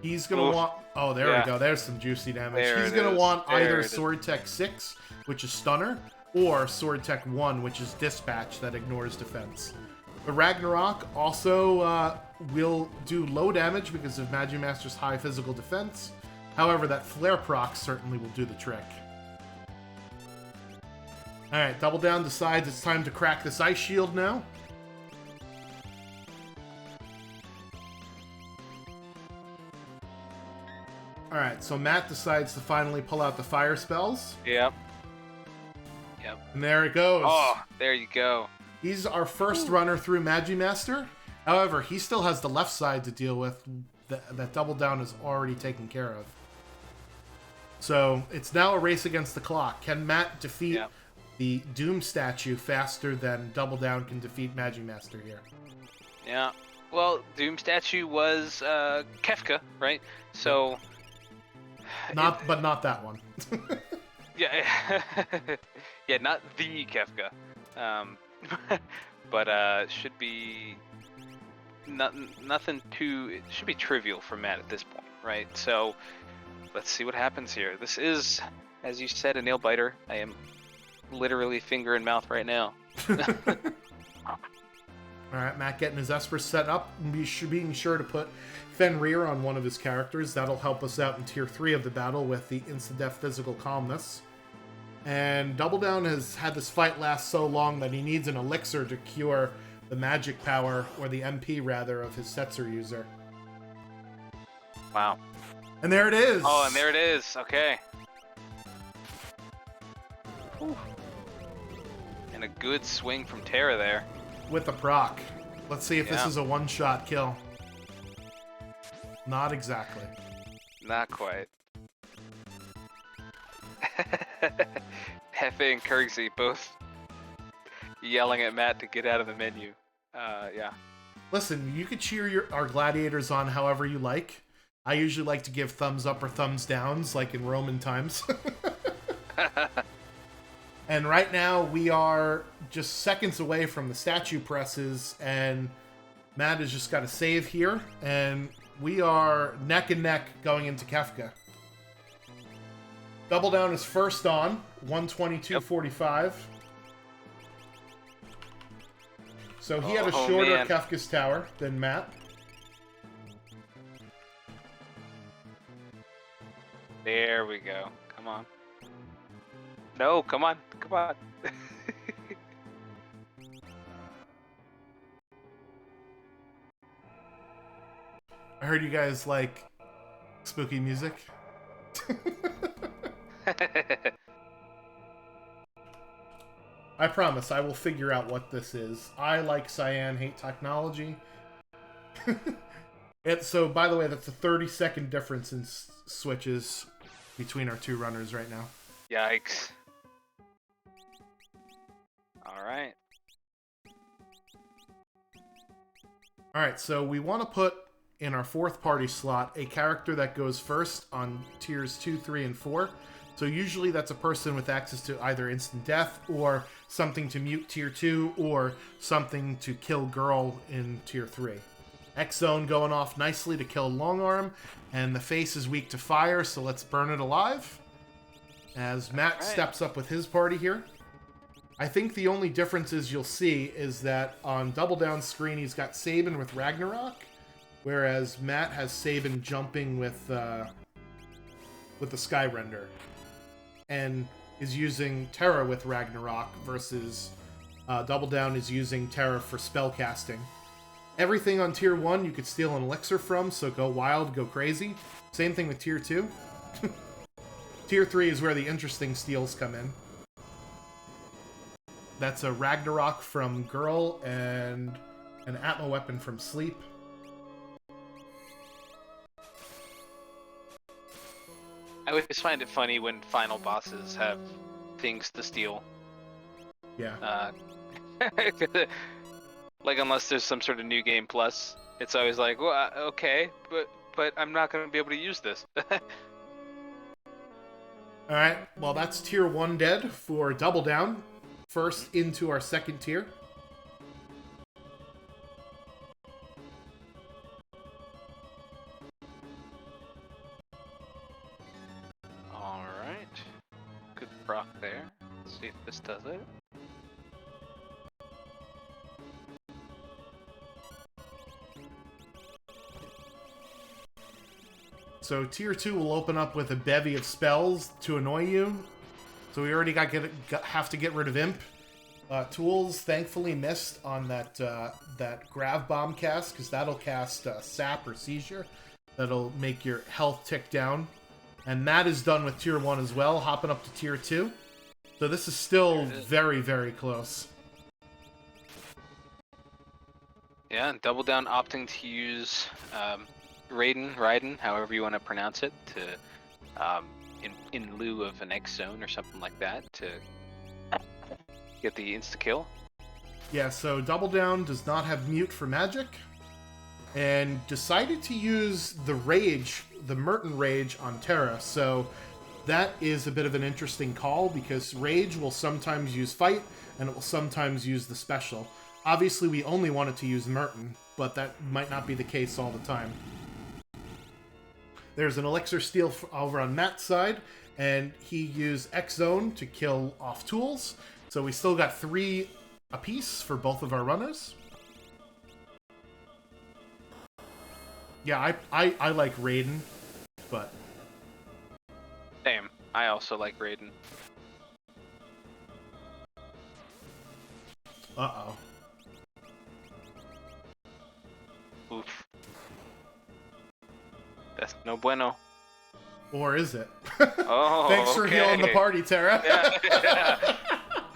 He's going to want... Oh, there we go. There's some juicy damage. He's going to want either Sword Tech 6, which is Stunner, or Sword Tech 1, which is Dispatch, that ignores defense. The Ragnarok also will do low damage because of Magimaster's high physical defense. However, that Flare proc certainly will do the trick. Alright, Double Down decides it's time to crack this Ice Shield now. Alright, so Matt decides to finally pull out the fire spells. Yep. And there it goes. Oh, there you go. He's our first runner through Magimaster. However, he still has the left side to deal with that Double Down is already taken care of. So it's now a race against the clock. Can Matt defeat the Doom statue faster than Double Down can defeat Magimaster here? Yeah. Well, Doom statue was Kefka, right? So... But not that one. Yeah, yeah, not the Kefka, but should be nothing too. It should be trivial for Matt at this point, right? So let's see what happens here. This is, as you said, a nail biter. I am literally finger in mouth right now. All right, Matt getting his Esper set up, and being sure to put Fenrir on one of his characters. That'll help us out in Tier 3 of the battle with the Insta-Def Physical Calmness. And Double Down has had this fight last so long that he needs an elixir to cure the magic power, or the MP rather, of his Setzer user. Wow. And there it is! Oh, and there it is. Okay. Whew. And a good swing from Terra there. With the proc. Let's see if this is a one-shot kill. Not exactly. Not quite. Hefe and Kirksey both yelling at Matt to get out of the menu. Yeah. Listen, you could cheer our gladiators on however you like. I usually like to give thumbs up or thumbs downs, like in Roman times. And right now, we are just seconds away from the statue presses, and Matt has just got to save here, and we are neck and neck going into Kefka. Double Down is first on, 122.45. So he had a shorter Kefka's tower than Matt. There we go. Come on. No, come on. Come on. I heard you guys like spooky music. I promise I will figure out what this is. I like Cyan, hate technology. So, by the way, that's a 30-second difference in switches between our two runners right now. Yikes. Alright. Alright, so we want to put in our fourth party slot a character that goes first on tiers 2, 3, and 4. So usually that's a person with access to either instant death or something to mute tier 2 or something to kill girl in tier 3. X-Zone going off nicely to kill Long Arm, and the face is weak to fire, so let's burn it alive. As Matt steps up with his party here. I think the only differences you'll see is that on Double Down screen he's got Sabin with Ragnarok, whereas Matt has Sabin jumping with the Sky Render, and is using Terra with Ragnarok versus Double Down is using Terra for spell casting. Everything on Tier 1 you could steal an elixir from, so go wild, go crazy. Same thing with Tier 2. Tier 3 is where the interesting steals come in. That's a Ragnarok from Girl and an Atma weapon from Sleep. I always find it funny when final bosses have things to steal. Yeah. Like, unless there's some sort of new game plus, it's always like, well, okay, but I'm not going to be able to use this. Alright, well that's Tier 1 dead for Double Down. First into our second tier. Alright. Good proc there. Let's see if this does it. So Tier 2 will open up with a bevy of spells to annoy you. So we already have to get rid of Imp. Tools thankfully missed on that Grav Bomb cast, because that'll cast Sap or Seizure. That'll make your health tick down. And Matt is done with Tier 1 as well, hopping up to Tier 2. So this is still very, very close. Yeah, and Double Down opting to use Raiden, however you want to pronounce it, to in lieu of an X-Zone or something like that, to get the insta-kill. Yeah, so Double Down does not have mute for magic, and decided to use the Rage, the Merton Rage on Terra, so that is a bit of an interesting call, because Rage will sometimes use Fight, and it will sometimes use the special. Obviously, we only wanted to use Merton, but that might not be the case all the time. There's an Elixir Steal over on Matt's side, and he used X-Zone to kill off tools. So we still got 3 apiece for both of our runners. Yeah, I like Raiden, but... Same. I also like Raiden. Uh-oh. Oof. That's no bueno. Or is it? Oh, Thanks for healing the party, Tara. Yeah.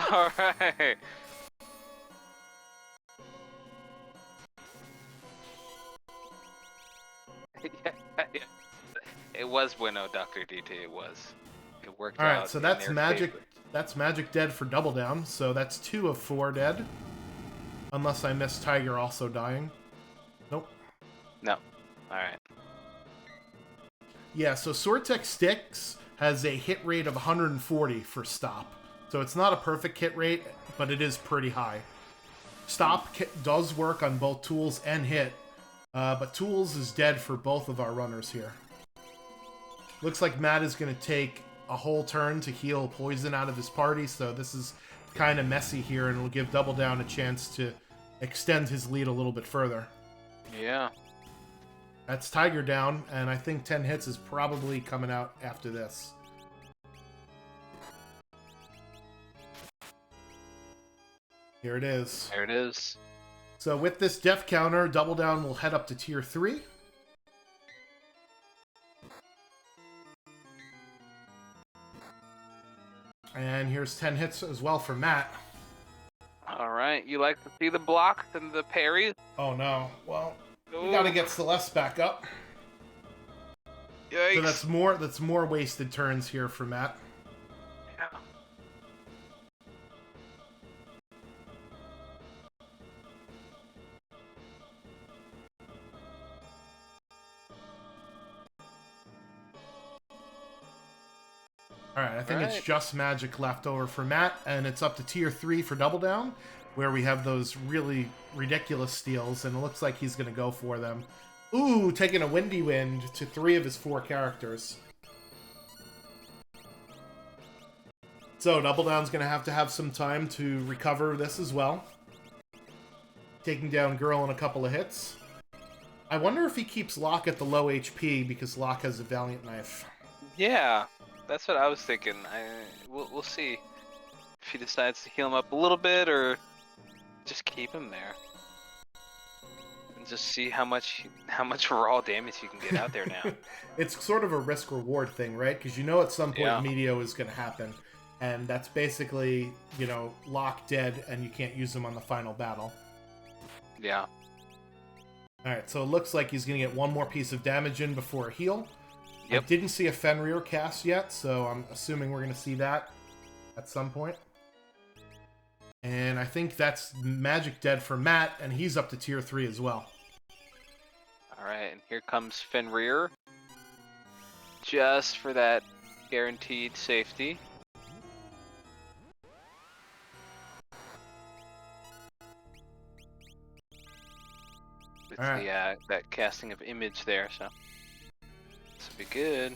All right. Yeah. It was bueno, Dr. DT. It was. It worked out. All right, so that's magic. Favor. That's magic dead for Double Down. So that's 2 of 4 dead. Unless I missed Tiger also dying. Nope. No. All right. Yeah, so Sortech Sticks has a hit rate of 140 for Stop. So it's not a perfect hit rate, but it is pretty high. Stop does work on both Tools and Hit, but Tools is dead for both of our runners here. Looks like Matt is going to take a whole turn to heal poison out of his party, so this is kind of messy here, and will give Double Down a chance to extend his lead a little bit further. Yeah. That's Tiger down, and I think 10 hits is probably coming out after this. Here it is. There it is. So with this def counter, Double Down will head up to Tier 3. And here's 10 hits as well for Matt. All right. You like to see the block and the parries? Oh no. Well, we gotta get Celeste back up. Yikes. So that's more wasted turns here for Matt. Yeah. Alright, I think it's just magic left over for Matt, and it's up to Tier 3 for Double Down. where we have those really ridiculous steals, and it looks like he's going to go for them. Ooh, taking a Windy Wind to 3 of his 4 characters. So doubledown's going to have some time to recover this as well. Taking down Girl in a couple of hits. I wonder if he keeps Locke at the low HP because Locke has a Valiant Knife. Yeah, that's what I was thinking. We'll see if he decides to heal him up a little bit or just keep him there and just see how much raw damage you can get out there now. It's sort of a risk-reward thing, right? Because you know at some point Meteor is going to happen, and that's basically, you know, Locke dead and you can't use him on the final battle. Yeah. Alright, so it looks like he's going to get one more piece of damage in before a heal. Yep. I didn't see a Fenrir cast yet, so I'm assuming we're going to see that at some point. And I think that's Magic dead for Matt, and he's up to tier 3 as well. Alright, and here comes Fenrir. Just for that guaranteed safety. With that casting of image there, so this will be good.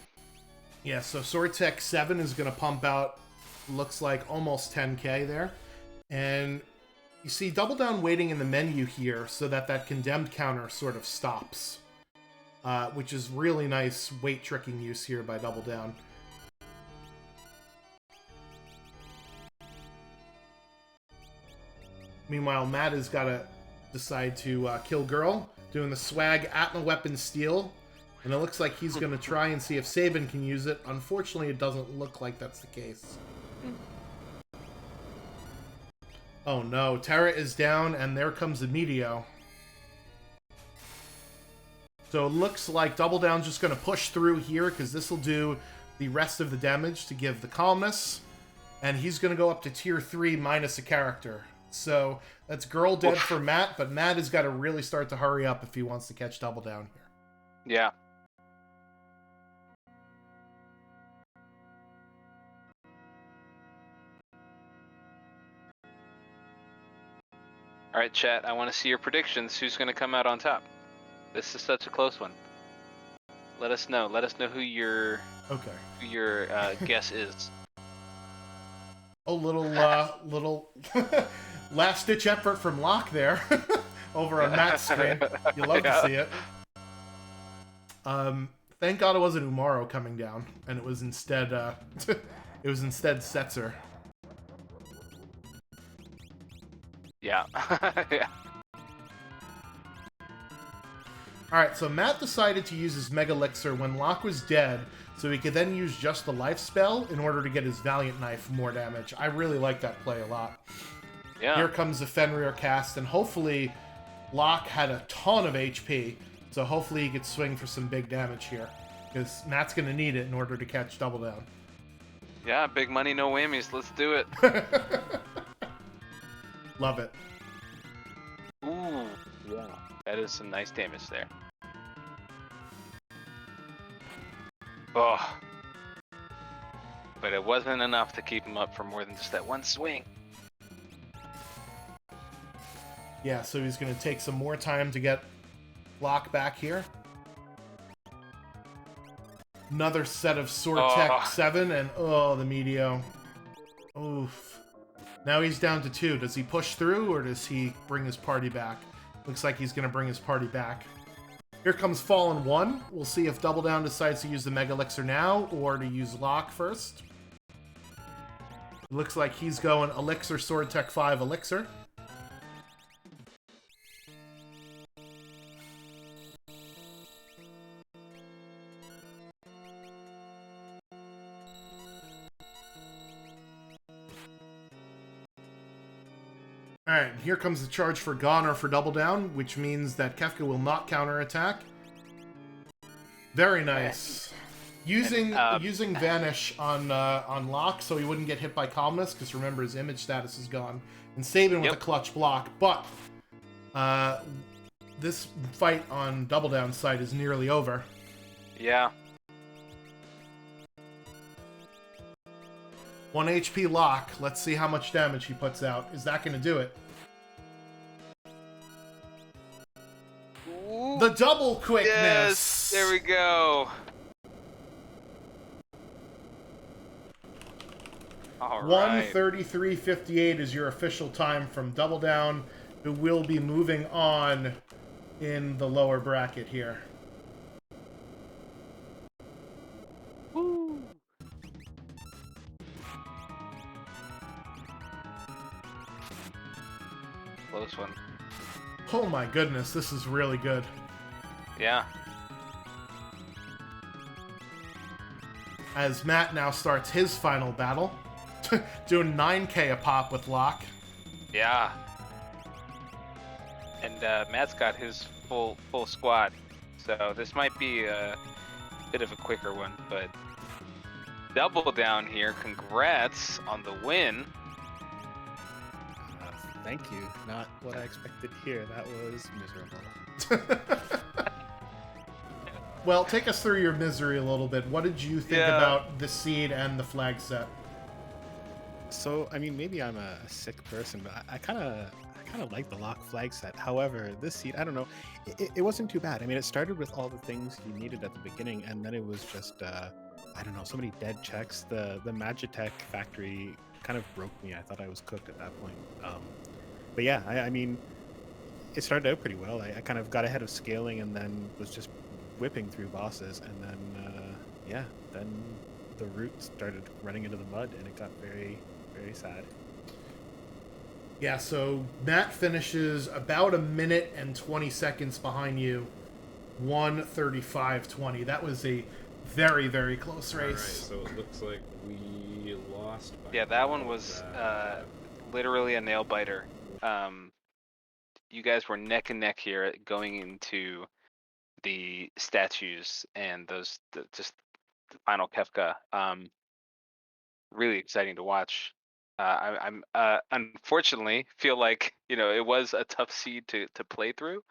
Yeah, so Sword Tech 7 is going to pump out, looks like almost 10k there. And you see Double Down waiting in the menu here so that condemned counter sort of stops. Which is really nice weight tricking use here by Double Down. Meanwhile, Matt has got to decide to kill Girl, doing the swag Atma Weapon Steal. And it looks like he's going to try and see if Sabin can use it. Unfortunately, it doesn't look like that's the case. Oh no, Terra is down, and there comes the Meteo. So it looks like Double Down's just going to push through here, because this will do the rest of the damage to give the Calmness. And he's going to go up to tier 3 minus a character. So that's Girl dead for Matt, but Matt has got to really start to hurry up if he wants to catch Double Down here. Yeah. Alright, chat, I want to see your predictions. Who's going to come out on top? This is such a close one. Let us know. Let us know who your guess is. A little last-ditch effort from Locke there over on Matt's screen. You love to see it. Thank God it wasn't Umaro coming down, and it was instead Setzer. Yeah. Yeah. Alright, so Matt decided to use his Mega Elixir when Locke was dead, so he could then use just the life spell in order to get his Valiant Knife more damage. I really like that play a lot. Yeah. Here comes the Fenrir cast, and hopefully Locke had a ton of HP, so hopefully he could swing for some big damage here, because Matt's going to need it in order to catch Double Down. Yeah, big money, no whammies. Let's do it. Love it. Ooh, yeah. That is some nice damage there. Oh. But it wasn't enough to keep him up for more than just that one swing. Yeah, so he's going to take some more time to get Locke back here. Another set of Sword Tech 7, and the Meteo. Oof. Now he's down to 2. Does he push through, or does he bring his party back? Looks like he's going to bring his party back. Here comes Fallen 1. We'll see if Double Down decides to use the Mega Elixir now, or to use Locke first. It looks like he's going Elixir, Sword Tech 5, Elixir. Alright, here comes the charge for Goner for Double Down, which means that Kefka will not counterattack. Very nice. Using Vanish on Locke so he wouldn't get hit by Calmness, because remember his image status is gone. And Sabin with a clutch block, but this fight on Double Down's side is nearly over. Yeah. 1 HP Locke. Let's see how much damage he puts out. Is that going to do it? The double quickness. Yes, there we go. All right. 1:33:58 is your official time from Double Down, who will be moving on in the lower bracket here. Woo. Close one. Oh my goodness, this is really good. Yeah. As Matt now starts his final battle, doing 9K a pop with Locke. Yeah. And Matt's got his full squad, so this might be a bit of a quicker one, but Double Down here. Congrats on the win. Thank you. Not what I expected here. That was miserable. Well, take us through your misery a little bit. What did you think about the seed and the flag set? So, I mean, maybe I'm a sick person, but I kind of like the lock flag set. However, this seed, I don't know, it wasn't too bad. I mean, it started with all the things you needed at the beginning, and then it was just, I don't know, so many dead checks. The Magitech factory kind of broke me. I thought I was cooked at that point. But yeah, I mean, it started out pretty well. I kind of got ahead of scaling and then was just whipping through bosses, and then then the route started running into the mud, and it got very, very sad. Yeah, so Matt finishes about a minute and 20 seconds behind you, 1:35:20. That was a very, very close race. All right, so it looks like we lost. Yeah, that one was literally a nail biter. You guys were neck and neck here going into the statues and just the final Kefka. Really exciting to watch. I'm unfortunately feel like it was a tough seed to play through,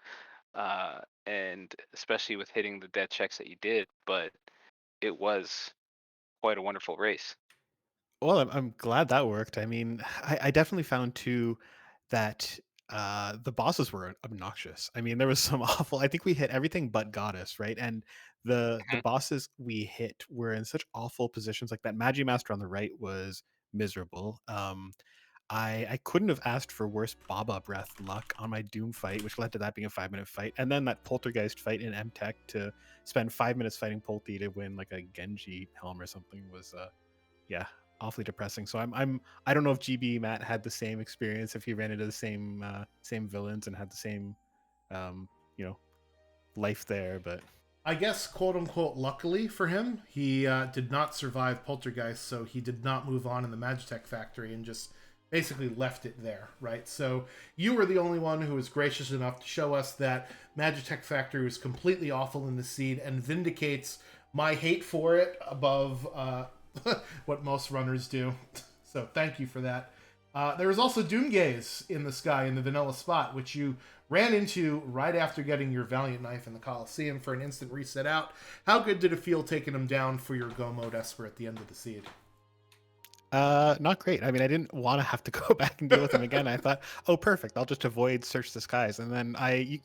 and especially with hitting the dead checks that you did, but it was quite a wonderful race. Well, I'm glad that worked. I mean, I definitely found too that the bosses were obnoxious. I mean, there was some awful. I think we hit everything but Goddess, right? And the Mhm. bosses we hit were in such awful positions. Like that Magi Master on the right was miserable. I couldn't have asked for worse Baba breath luck on my Doom fight, which led to that being a 5-minute fight, and then that Poltergeist fight in M Tech to spend 5 minutes fighting Polty to win like a Genji helm or something was yeah, awfully depressing. So I don't know if GB Matt had the same experience, if he ran into the same villains and had the same you know, life there, but I guess, quote unquote, luckily for him, he did not survive Poltergeist, so he did not move on in the Magitech factory and just basically left it there, right? So you were the only one who was gracious enough to show us that Magitech factory was completely awful in the seed and vindicates my hate for it above what most runners do. So thank you for that. There was also Doomgaze in the sky in the vanilla spot, which you ran into right after getting your Valiant Knife in the Coliseum for an instant reset out. How good did it feel taking him down for your go mode Esper at the end of the seed? not great. I mean, I didn't want to have to go back and deal with him again. I thought, oh, perfect, I'll just avoid search the skies. And then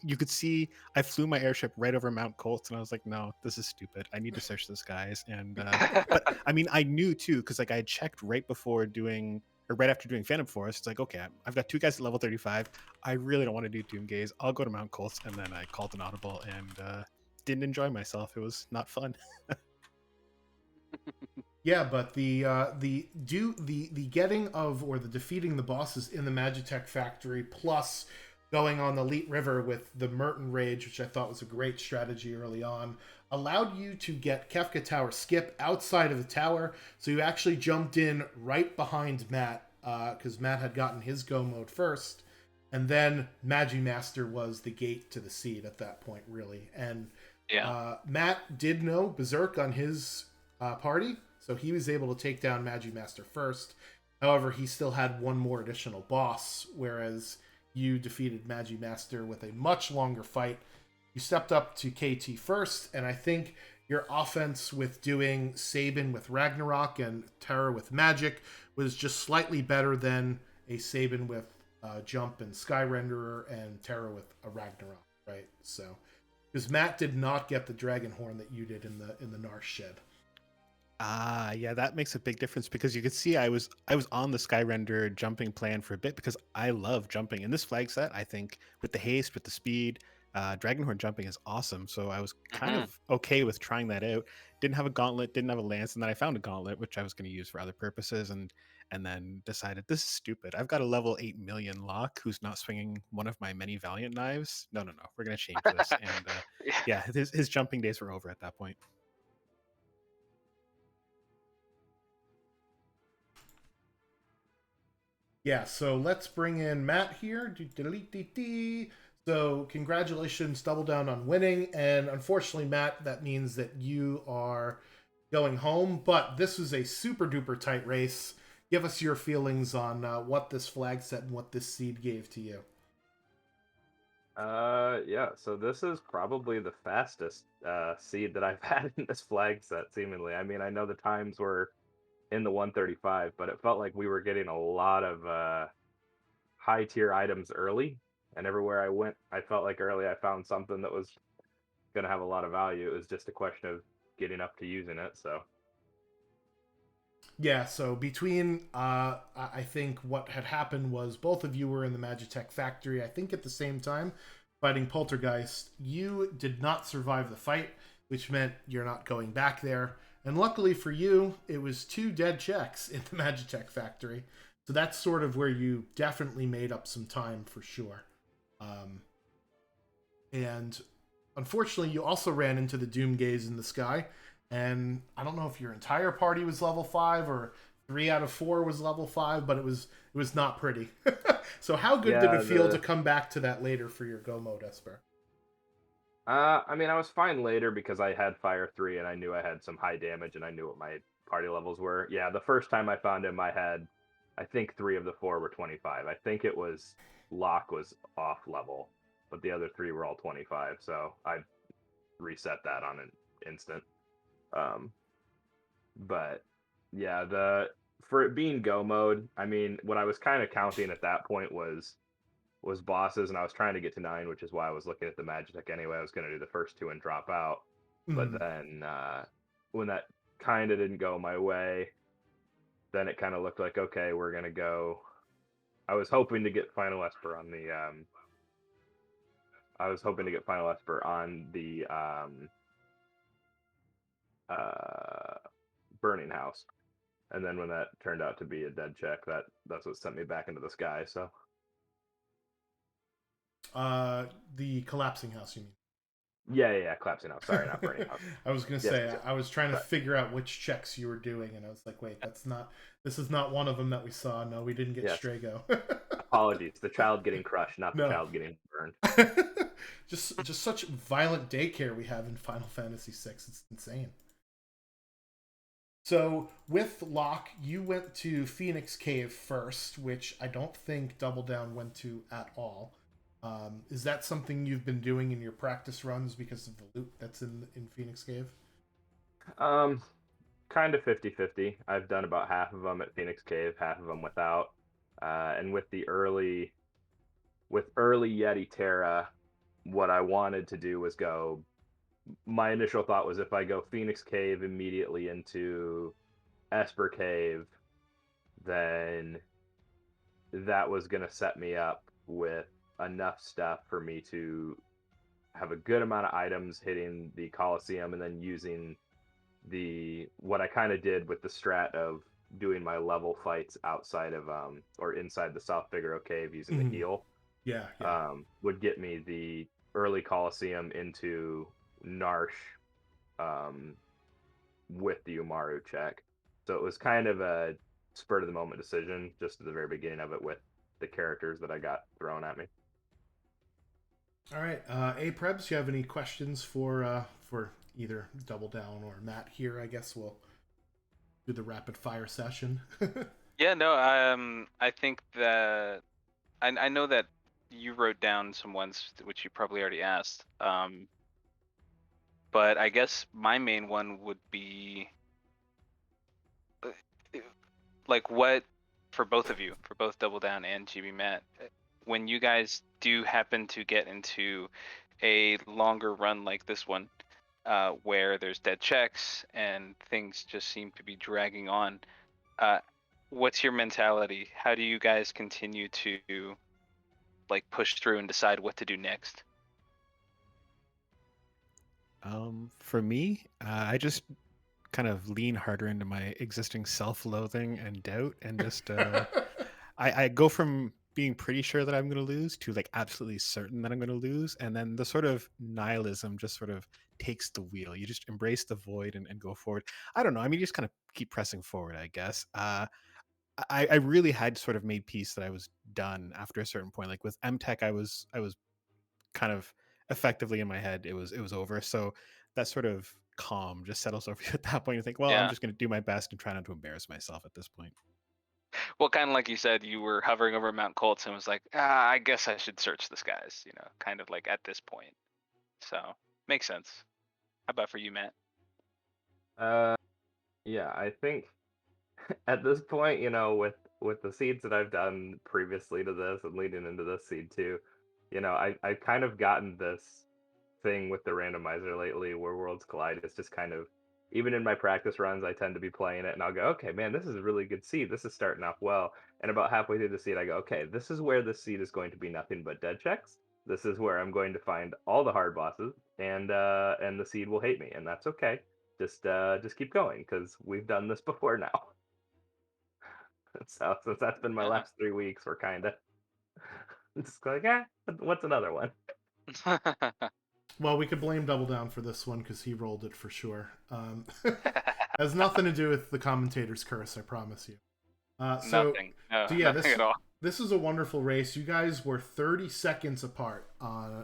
you could see I flew my airship right over Mount Colts, and I was like, no, this is stupid. I need to search the skies. And but I mean, I knew too, because like I had checked right before doing or right after doing Phantom Forest. It's like, okay, I've got 2 guys at level 35. I really don't want to do Doomgaze. I'll go to Mount Colts, and then I called an audible and didn't enjoy myself. It was not fun. Yeah, but the getting of or the defeating the bosses in the Magitech factory, plus going on the Leet River with the Merton Rage, which I thought was a great strategy early on, allowed you to get Kefka Tower skip outside of the tower. So you actually jumped in right behind Matt, because Matt had gotten his go mode first, and then Magi Master was the gate to the seed at that point, really. And Yeah. Matt did know Berserk on his party, so he was able to take down Magi Master first. However, he still had one more additional boss, whereas you defeated Magi Master with a much longer fight. You stepped up to KT first, and I think your offense with doing Sabin with Ragnarok and Terra with Magic was just slightly better than a Sabin with Jump and Sky Renderer and Terra with a Ragnarok, right? So because Matt did not get the dragon horn that you did in the Narsh shed. Ah, yeah, that makes a big difference because you could see I was on the Skyrender jumping plan for a bit because I love jumping. In this flag set, I think with the haste, with the speed, Dragonhorn jumping is awesome. So I was kind Hmm. of okay with trying that out. Didn't have a gauntlet, didn't have a lance, and then I found a gauntlet which I was going to use for other purposes, and then decided this is stupid. I've got a level 8 million lock who's not swinging one of my many valiant knives. No, no, no, we're going to change this. And Yeah. yeah, his jumping days were over at that point. Yeah, so let's bring in Matt here. So congratulations, double down on winning. And unfortunately, Matt, that means that you are going home. But this was a super duper tight race. Give us your feelings on what this flag set and what this seed gave to you. Yeah, so this is probably the fastest seed that I've had in this flag set, seemingly. I mean, I know the times were in the 135, but it felt like we were getting a lot of high tier items early. And everywhere I went, I felt like early I found something that was going to have a lot of value. It was just a question of getting up to using it. So, Yeah, so between, I think what had happened was both of you were in the Magitech factory, I think at the same time, fighting Poltergeist. You did not survive the fight, which meant you're not going back there. And luckily for you, it was 2 dead checks in the Magitech factory. So that's sort of where you definitely made up some time for sure. And unfortunately, you also ran into the Doom Gaze in the sky. And I don't know if your entire party was level 5 or 3 out of 4 was level 5, but it was not pretty. So how good did yeah, it feel to come back to that later for your go mode, Esper? I mean, I was fine later because I had Fire 3 and I knew I had some high damage and I knew what my party levels were. Yeah, the first time I found him, I had, I think 3 of the 4 were 25. I think it was Locke was off level, but the other 3 were all 25. So I reset that on an instant. Um, but yeah, for it being go mode, I mean, what I was kind of counting at that point was bosses, and I was trying to get to 9, which is why I was looking at the Magitech anyway. I was going to do the first 2 and drop out, but Mm. then when that kind of didn't go my way, then it kind of looked like, okay, we're going to go. I was hoping to get Final Esper on the. I was hoping to get Final Esper on the uh, Burning House, and then when that turned out to be a dead check, that's what sent me back into the sky. So The collapsing house, you mean? yeah, collapsing house. Sorry, not Burning House. I was gonna Yes, say I was trying to sorry. figure out which checks you were doing, and I was like, wait, that's not. This is not one of them that we saw. No, we didn't get Yes. Strago. Apologies. The child getting crushed, not the No. child getting burned. just such violent daycare we have in Final Fantasy VI. It's insane. So with Locke, you went to Phoenix Cave first, which I don't think Double Down went to at all. Is that something you've been doing in your practice runs because of the loot that's in Phoenix Cave? Kind of 50-50. I've done about half of them at Phoenix Cave, half of them without. And with early Yeti Terra, what I wanted to do was go. My initial thought was if I go Phoenix Cave immediately into Esper Cave, then that was going to set me up with enough stuff for me to have a good amount of items hitting the Coliseum and then using what I kind of did with the strat of doing my level fights outside of or inside the South Figaro Cave using the heal. Yeah. Would get me the early Coliseum into Narsh with the Umaru check. So it was kind of a spur of the moment decision just at the very beginning of it with the characters that I got thrown at me. All right, Prebs, you have any questions for either Double Down or Matt here? I guess we'll do the rapid fire session. Yeah, no, I think that I know that you wrote down some ones which you probably already asked. But I guess my main one would be like what for both of you, for both Double Down and GB Matt, when you guys do happen to get into a longer run like this one, where there's dead checks and things just seem to be dragging on, what's your mentality? How do you guys continue to like push through and decide what to do next? For me, I just kind of lean harder into my existing self-loathing and doubt, and just I go from being pretty sure that I'm going to lose to like absolutely certain that I'm going to lose, and then the sort of nihilism just sort of takes the wheel. You just embrace the void and go forward. I don't know. I mean, you just kind of keep pressing forward, I guess. I really had sort of made peace that I was done after a certain point. Like with MTech, I was kind of effectively in my head it was over. So that sort of calm just settles over you at that point. You think, well, I'm Yeah. just going to do my best and try not to embarrass myself at this point. Well, kind of like you said, you were hovering over Mount Colts and was like, I guess I should search the skies, kind of like at this point. So makes sense. How about for you, Matt? Yeah, I think at this point, with the seeds that I've done previously to this and leading into this seed too, I've kind of gotten this thing with the randomizer lately where worlds collide. It's just kind of, even in my practice runs, I tend to be playing it and I'll go, okay, man, this is a really good seed. This is starting off well. And about halfway through the seed, I go, okay, this is where this seed is going to be nothing but dead checks. This is where I'm going to find all the hard bosses, and the seed will hate me, and that's okay. Just keep going because we've done this before now. So since that's been my Yeah. last 3 weeks, we're kind of just like, what's another one? Well, we could blame Double Down for this one because he rolled it for sure. Has nothing to do with the commentator's curse, I promise you. Nothing. No, So yeah, nothing at all. this is a wonderful race. You guys were 30 seconds apart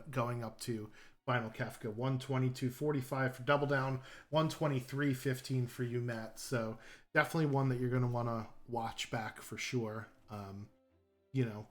going up to Final Kefka. 122.45 for Double Down, 123.15 for you, Matt. So definitely one that you're going to want to watch back for sure.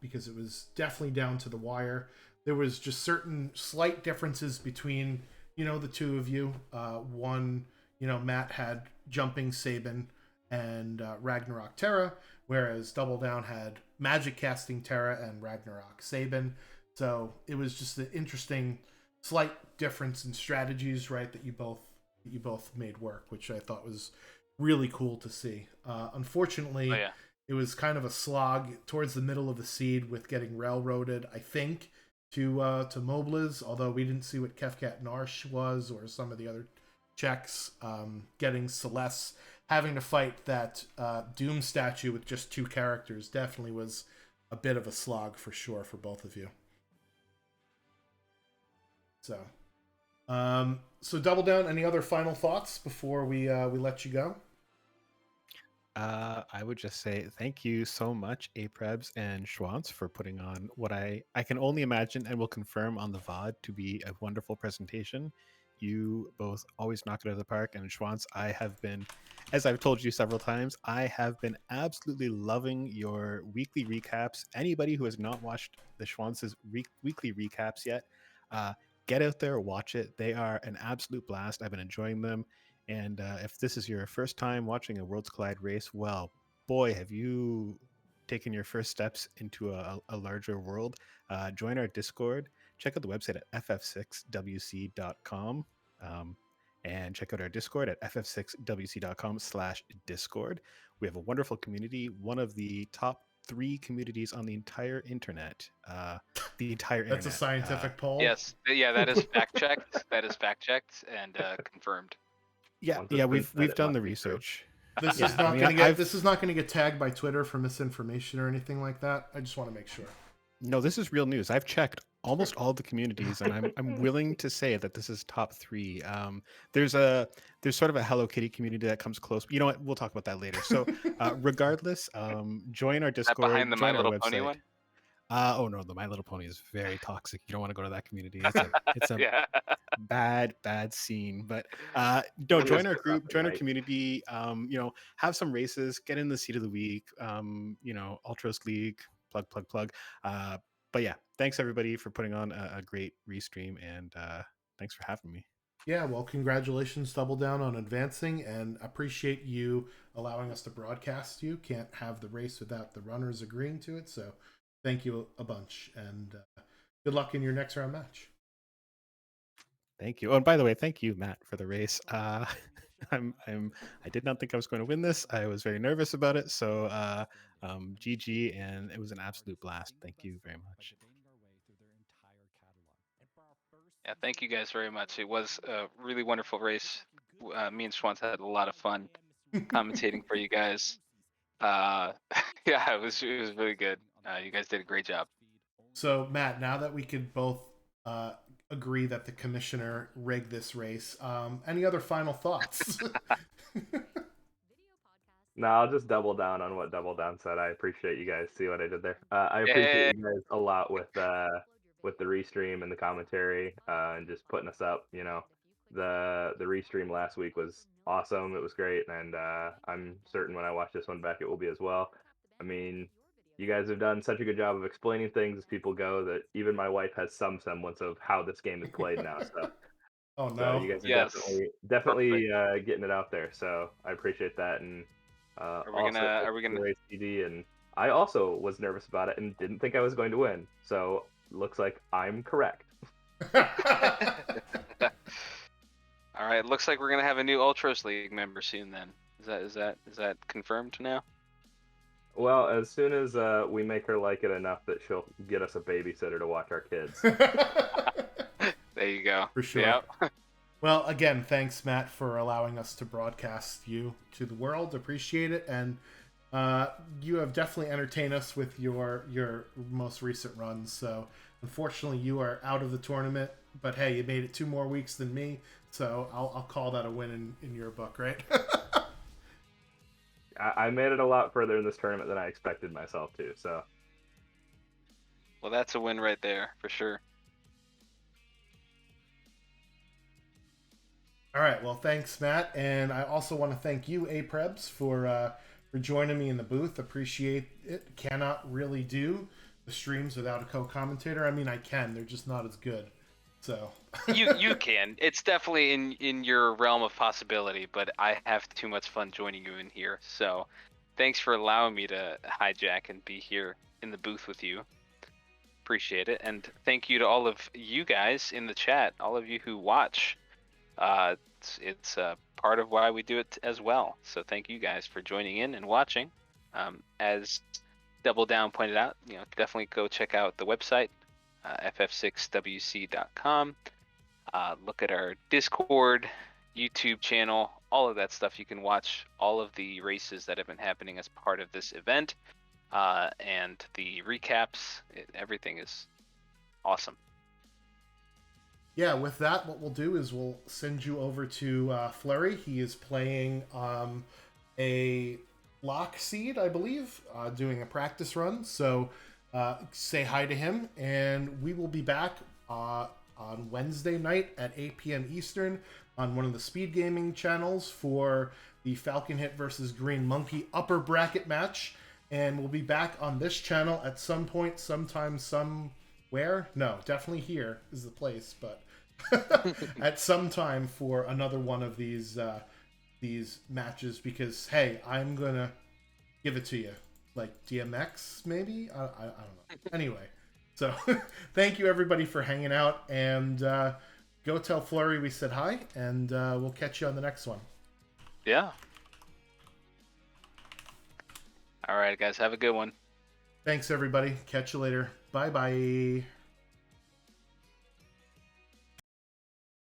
Because it was definitely down to the wire. There was just certain slight differences between, the two of you. One, Matt had Jumping Sabin and Ragnarok Terra, whereas Double Down had Magic Casting Terra and Ragnarok Sabin. So it was just an interesting slight difference in strategies, right, that you both made work, which I thought was really cool to see. Unfortunately, Oh, yeah. it was kind of a slog towards the middle of the seed with getting railroaded, I think, to Mobliz, although we didn't see what Kefkat Narsh was or some of the other checks. Getting Celeste, having to fight that Doom statue with just 2 characters definitely was a bit of a slog for sure for both of you. So, Double Down, any other final thoughts before we let you go? I would just say thank you so much, Aprebs and Schwantz, for putting on what I can only imagine and will confirm on the VOD to be a wonderful presentation. You both always knock it out of the park, and Schwantz, I have been, as I've told you several times, I have been absolutely loving your weekly recaps. Anybody who has not watched the Schwantz's weekly recaps yet, get out there, watch it. They are an absolute blast. I've been enjoying them. And if this is your first time watching a Worlds Collide race, well, boy, have you taken your first steps into a larger world. Join our Discord. Check out the website at ff6wc.com. And check out our Discord at ff6wc.com/discord. We have a wonderful community, one of the top 3 communities on the entire internet. The entire internet. That's a scientific poll. Yes. Yeah, that is fact checked. That is fact checked and confirmed. Yeah, we've done the research. This is not going to get tagged by Twitter for misinformation or anything like that. I just want to make sure. No, this is real news. I've checked almost all the communities, and I'm willing to say that this is top 3. There's sort of a Hello Kitty community that comes close. You know what? We'll talk about that later. So, regardless, join our Discord. Is that behind the My Little website. Pony one? Oh no, the My Little Pony is very toxic. You don't want to go to that community. It's a Yeah. bad scene. But no, join our group, join our community. Have some races, get in the seat of the week. Ultros League, plug. But yeah, thanks everybody for putting on a great restream, and thanks for having me. Yeah, well, congratulations, Double Down, on advancing, and appreciate you allowing us to broadcast you. Can't have the race without the runners agreeing to it, so thank you a bunch, and good luck in your next round match. Thank you. Oh, and by the way, thank you, Matt, for the race. I did not think I was going to win this. I was very nervous about it. So, GG, and it was an absolute blast. Thank you very much. Yeah, thank you guys very much. It was a really wonderful race. Me and Schwantz had a lot of fun commentating for you guys. Yeah, it was really good. You guys did a great job. So, Matt, now that we could both agree that the commissioner rigged this race, any other final thoughts? No, I'll just double down on what Double Down said. I appreciate you guys. See what I did there? I appreciate you guys a lot with the restream and the commentary and just putting us up. You know, the restream last week was awesome. It was great, and I'm certain when I watch this one back, it will be as well. I mean, you guys have done such a good job of explaining things as people go that even my wife has some semblance of how this game is played now. So. Oh So no. you guys are Yes. definitely getting it out there. So I appreciate that. And Are we also gonna? race CD, and I also was nervous about it and didn't think I was going to win. So looks like I'm correct. All right. Looks like we're gonna have a new Ultros League member soon. Then is that confirmed now? Well, as soon as we make her like it enough that she'll get us a babysitter to watch our kids. There you go. For sure. Yep. Well, again, thanks, Matt, for allowing us to broadcast you to the world. Appreciate it. And you have definitely entertained us with your most recent runs. So, unfortunately, you are out of the tournament. But hey, you made it 2 more weeks than me. So, I'll call that a win in your book, right? I made it a lot further in this tournament than I expected myself to. So. Well, that's a win right there for sure. All right. Well, thanks, Matt, and I also want to thank you, Aprebs, for joining me in the booth. Appreciate it. Cannot really do the streams without a co-commentator. I mean, I can. They're just not as good. So you can. It's definitely in your realm of possibility, but I have too much fun joining you in here. So, thanks for allowing me to hijack and be here in the booth with you. Appreciate it, and thank you to all of you guys in the chat, all of you who watch. It's part of why we do it as well. So thank you guys for joining in and watching. As Double Down pointed out, definitely go check out the website, ff6wc.com. Look at our Discord, YouTube channel, all of that stuff. You can watch all of the races that have been happening as part of this event, and the recaps. Everything is awesome. Yeah, with that, what we'll do is we'll send you over to Flurry. He is playing a lock seed, I believe, doing a practice run. So say hi to him, and we will be back on Wednesday night at 8 p.m. Eastern on one of the Speed Gaming channels for the Falcon Hit versus Green Monkey upper bracket match. And we'll be back on this channel at some point, sometime, somewhere. No, definitely here is the place, but at some time for another one of these matches, because hey, I'm gonna give it to you, like DMX maybe. I don't know. Anyway, so thank you everybody for hanging out, and go tell Flurry we said hi, and we'll catch you on the next one. Yeah. All right, guys, have a good one. Thanks everybody. Catch you later. Bye bye.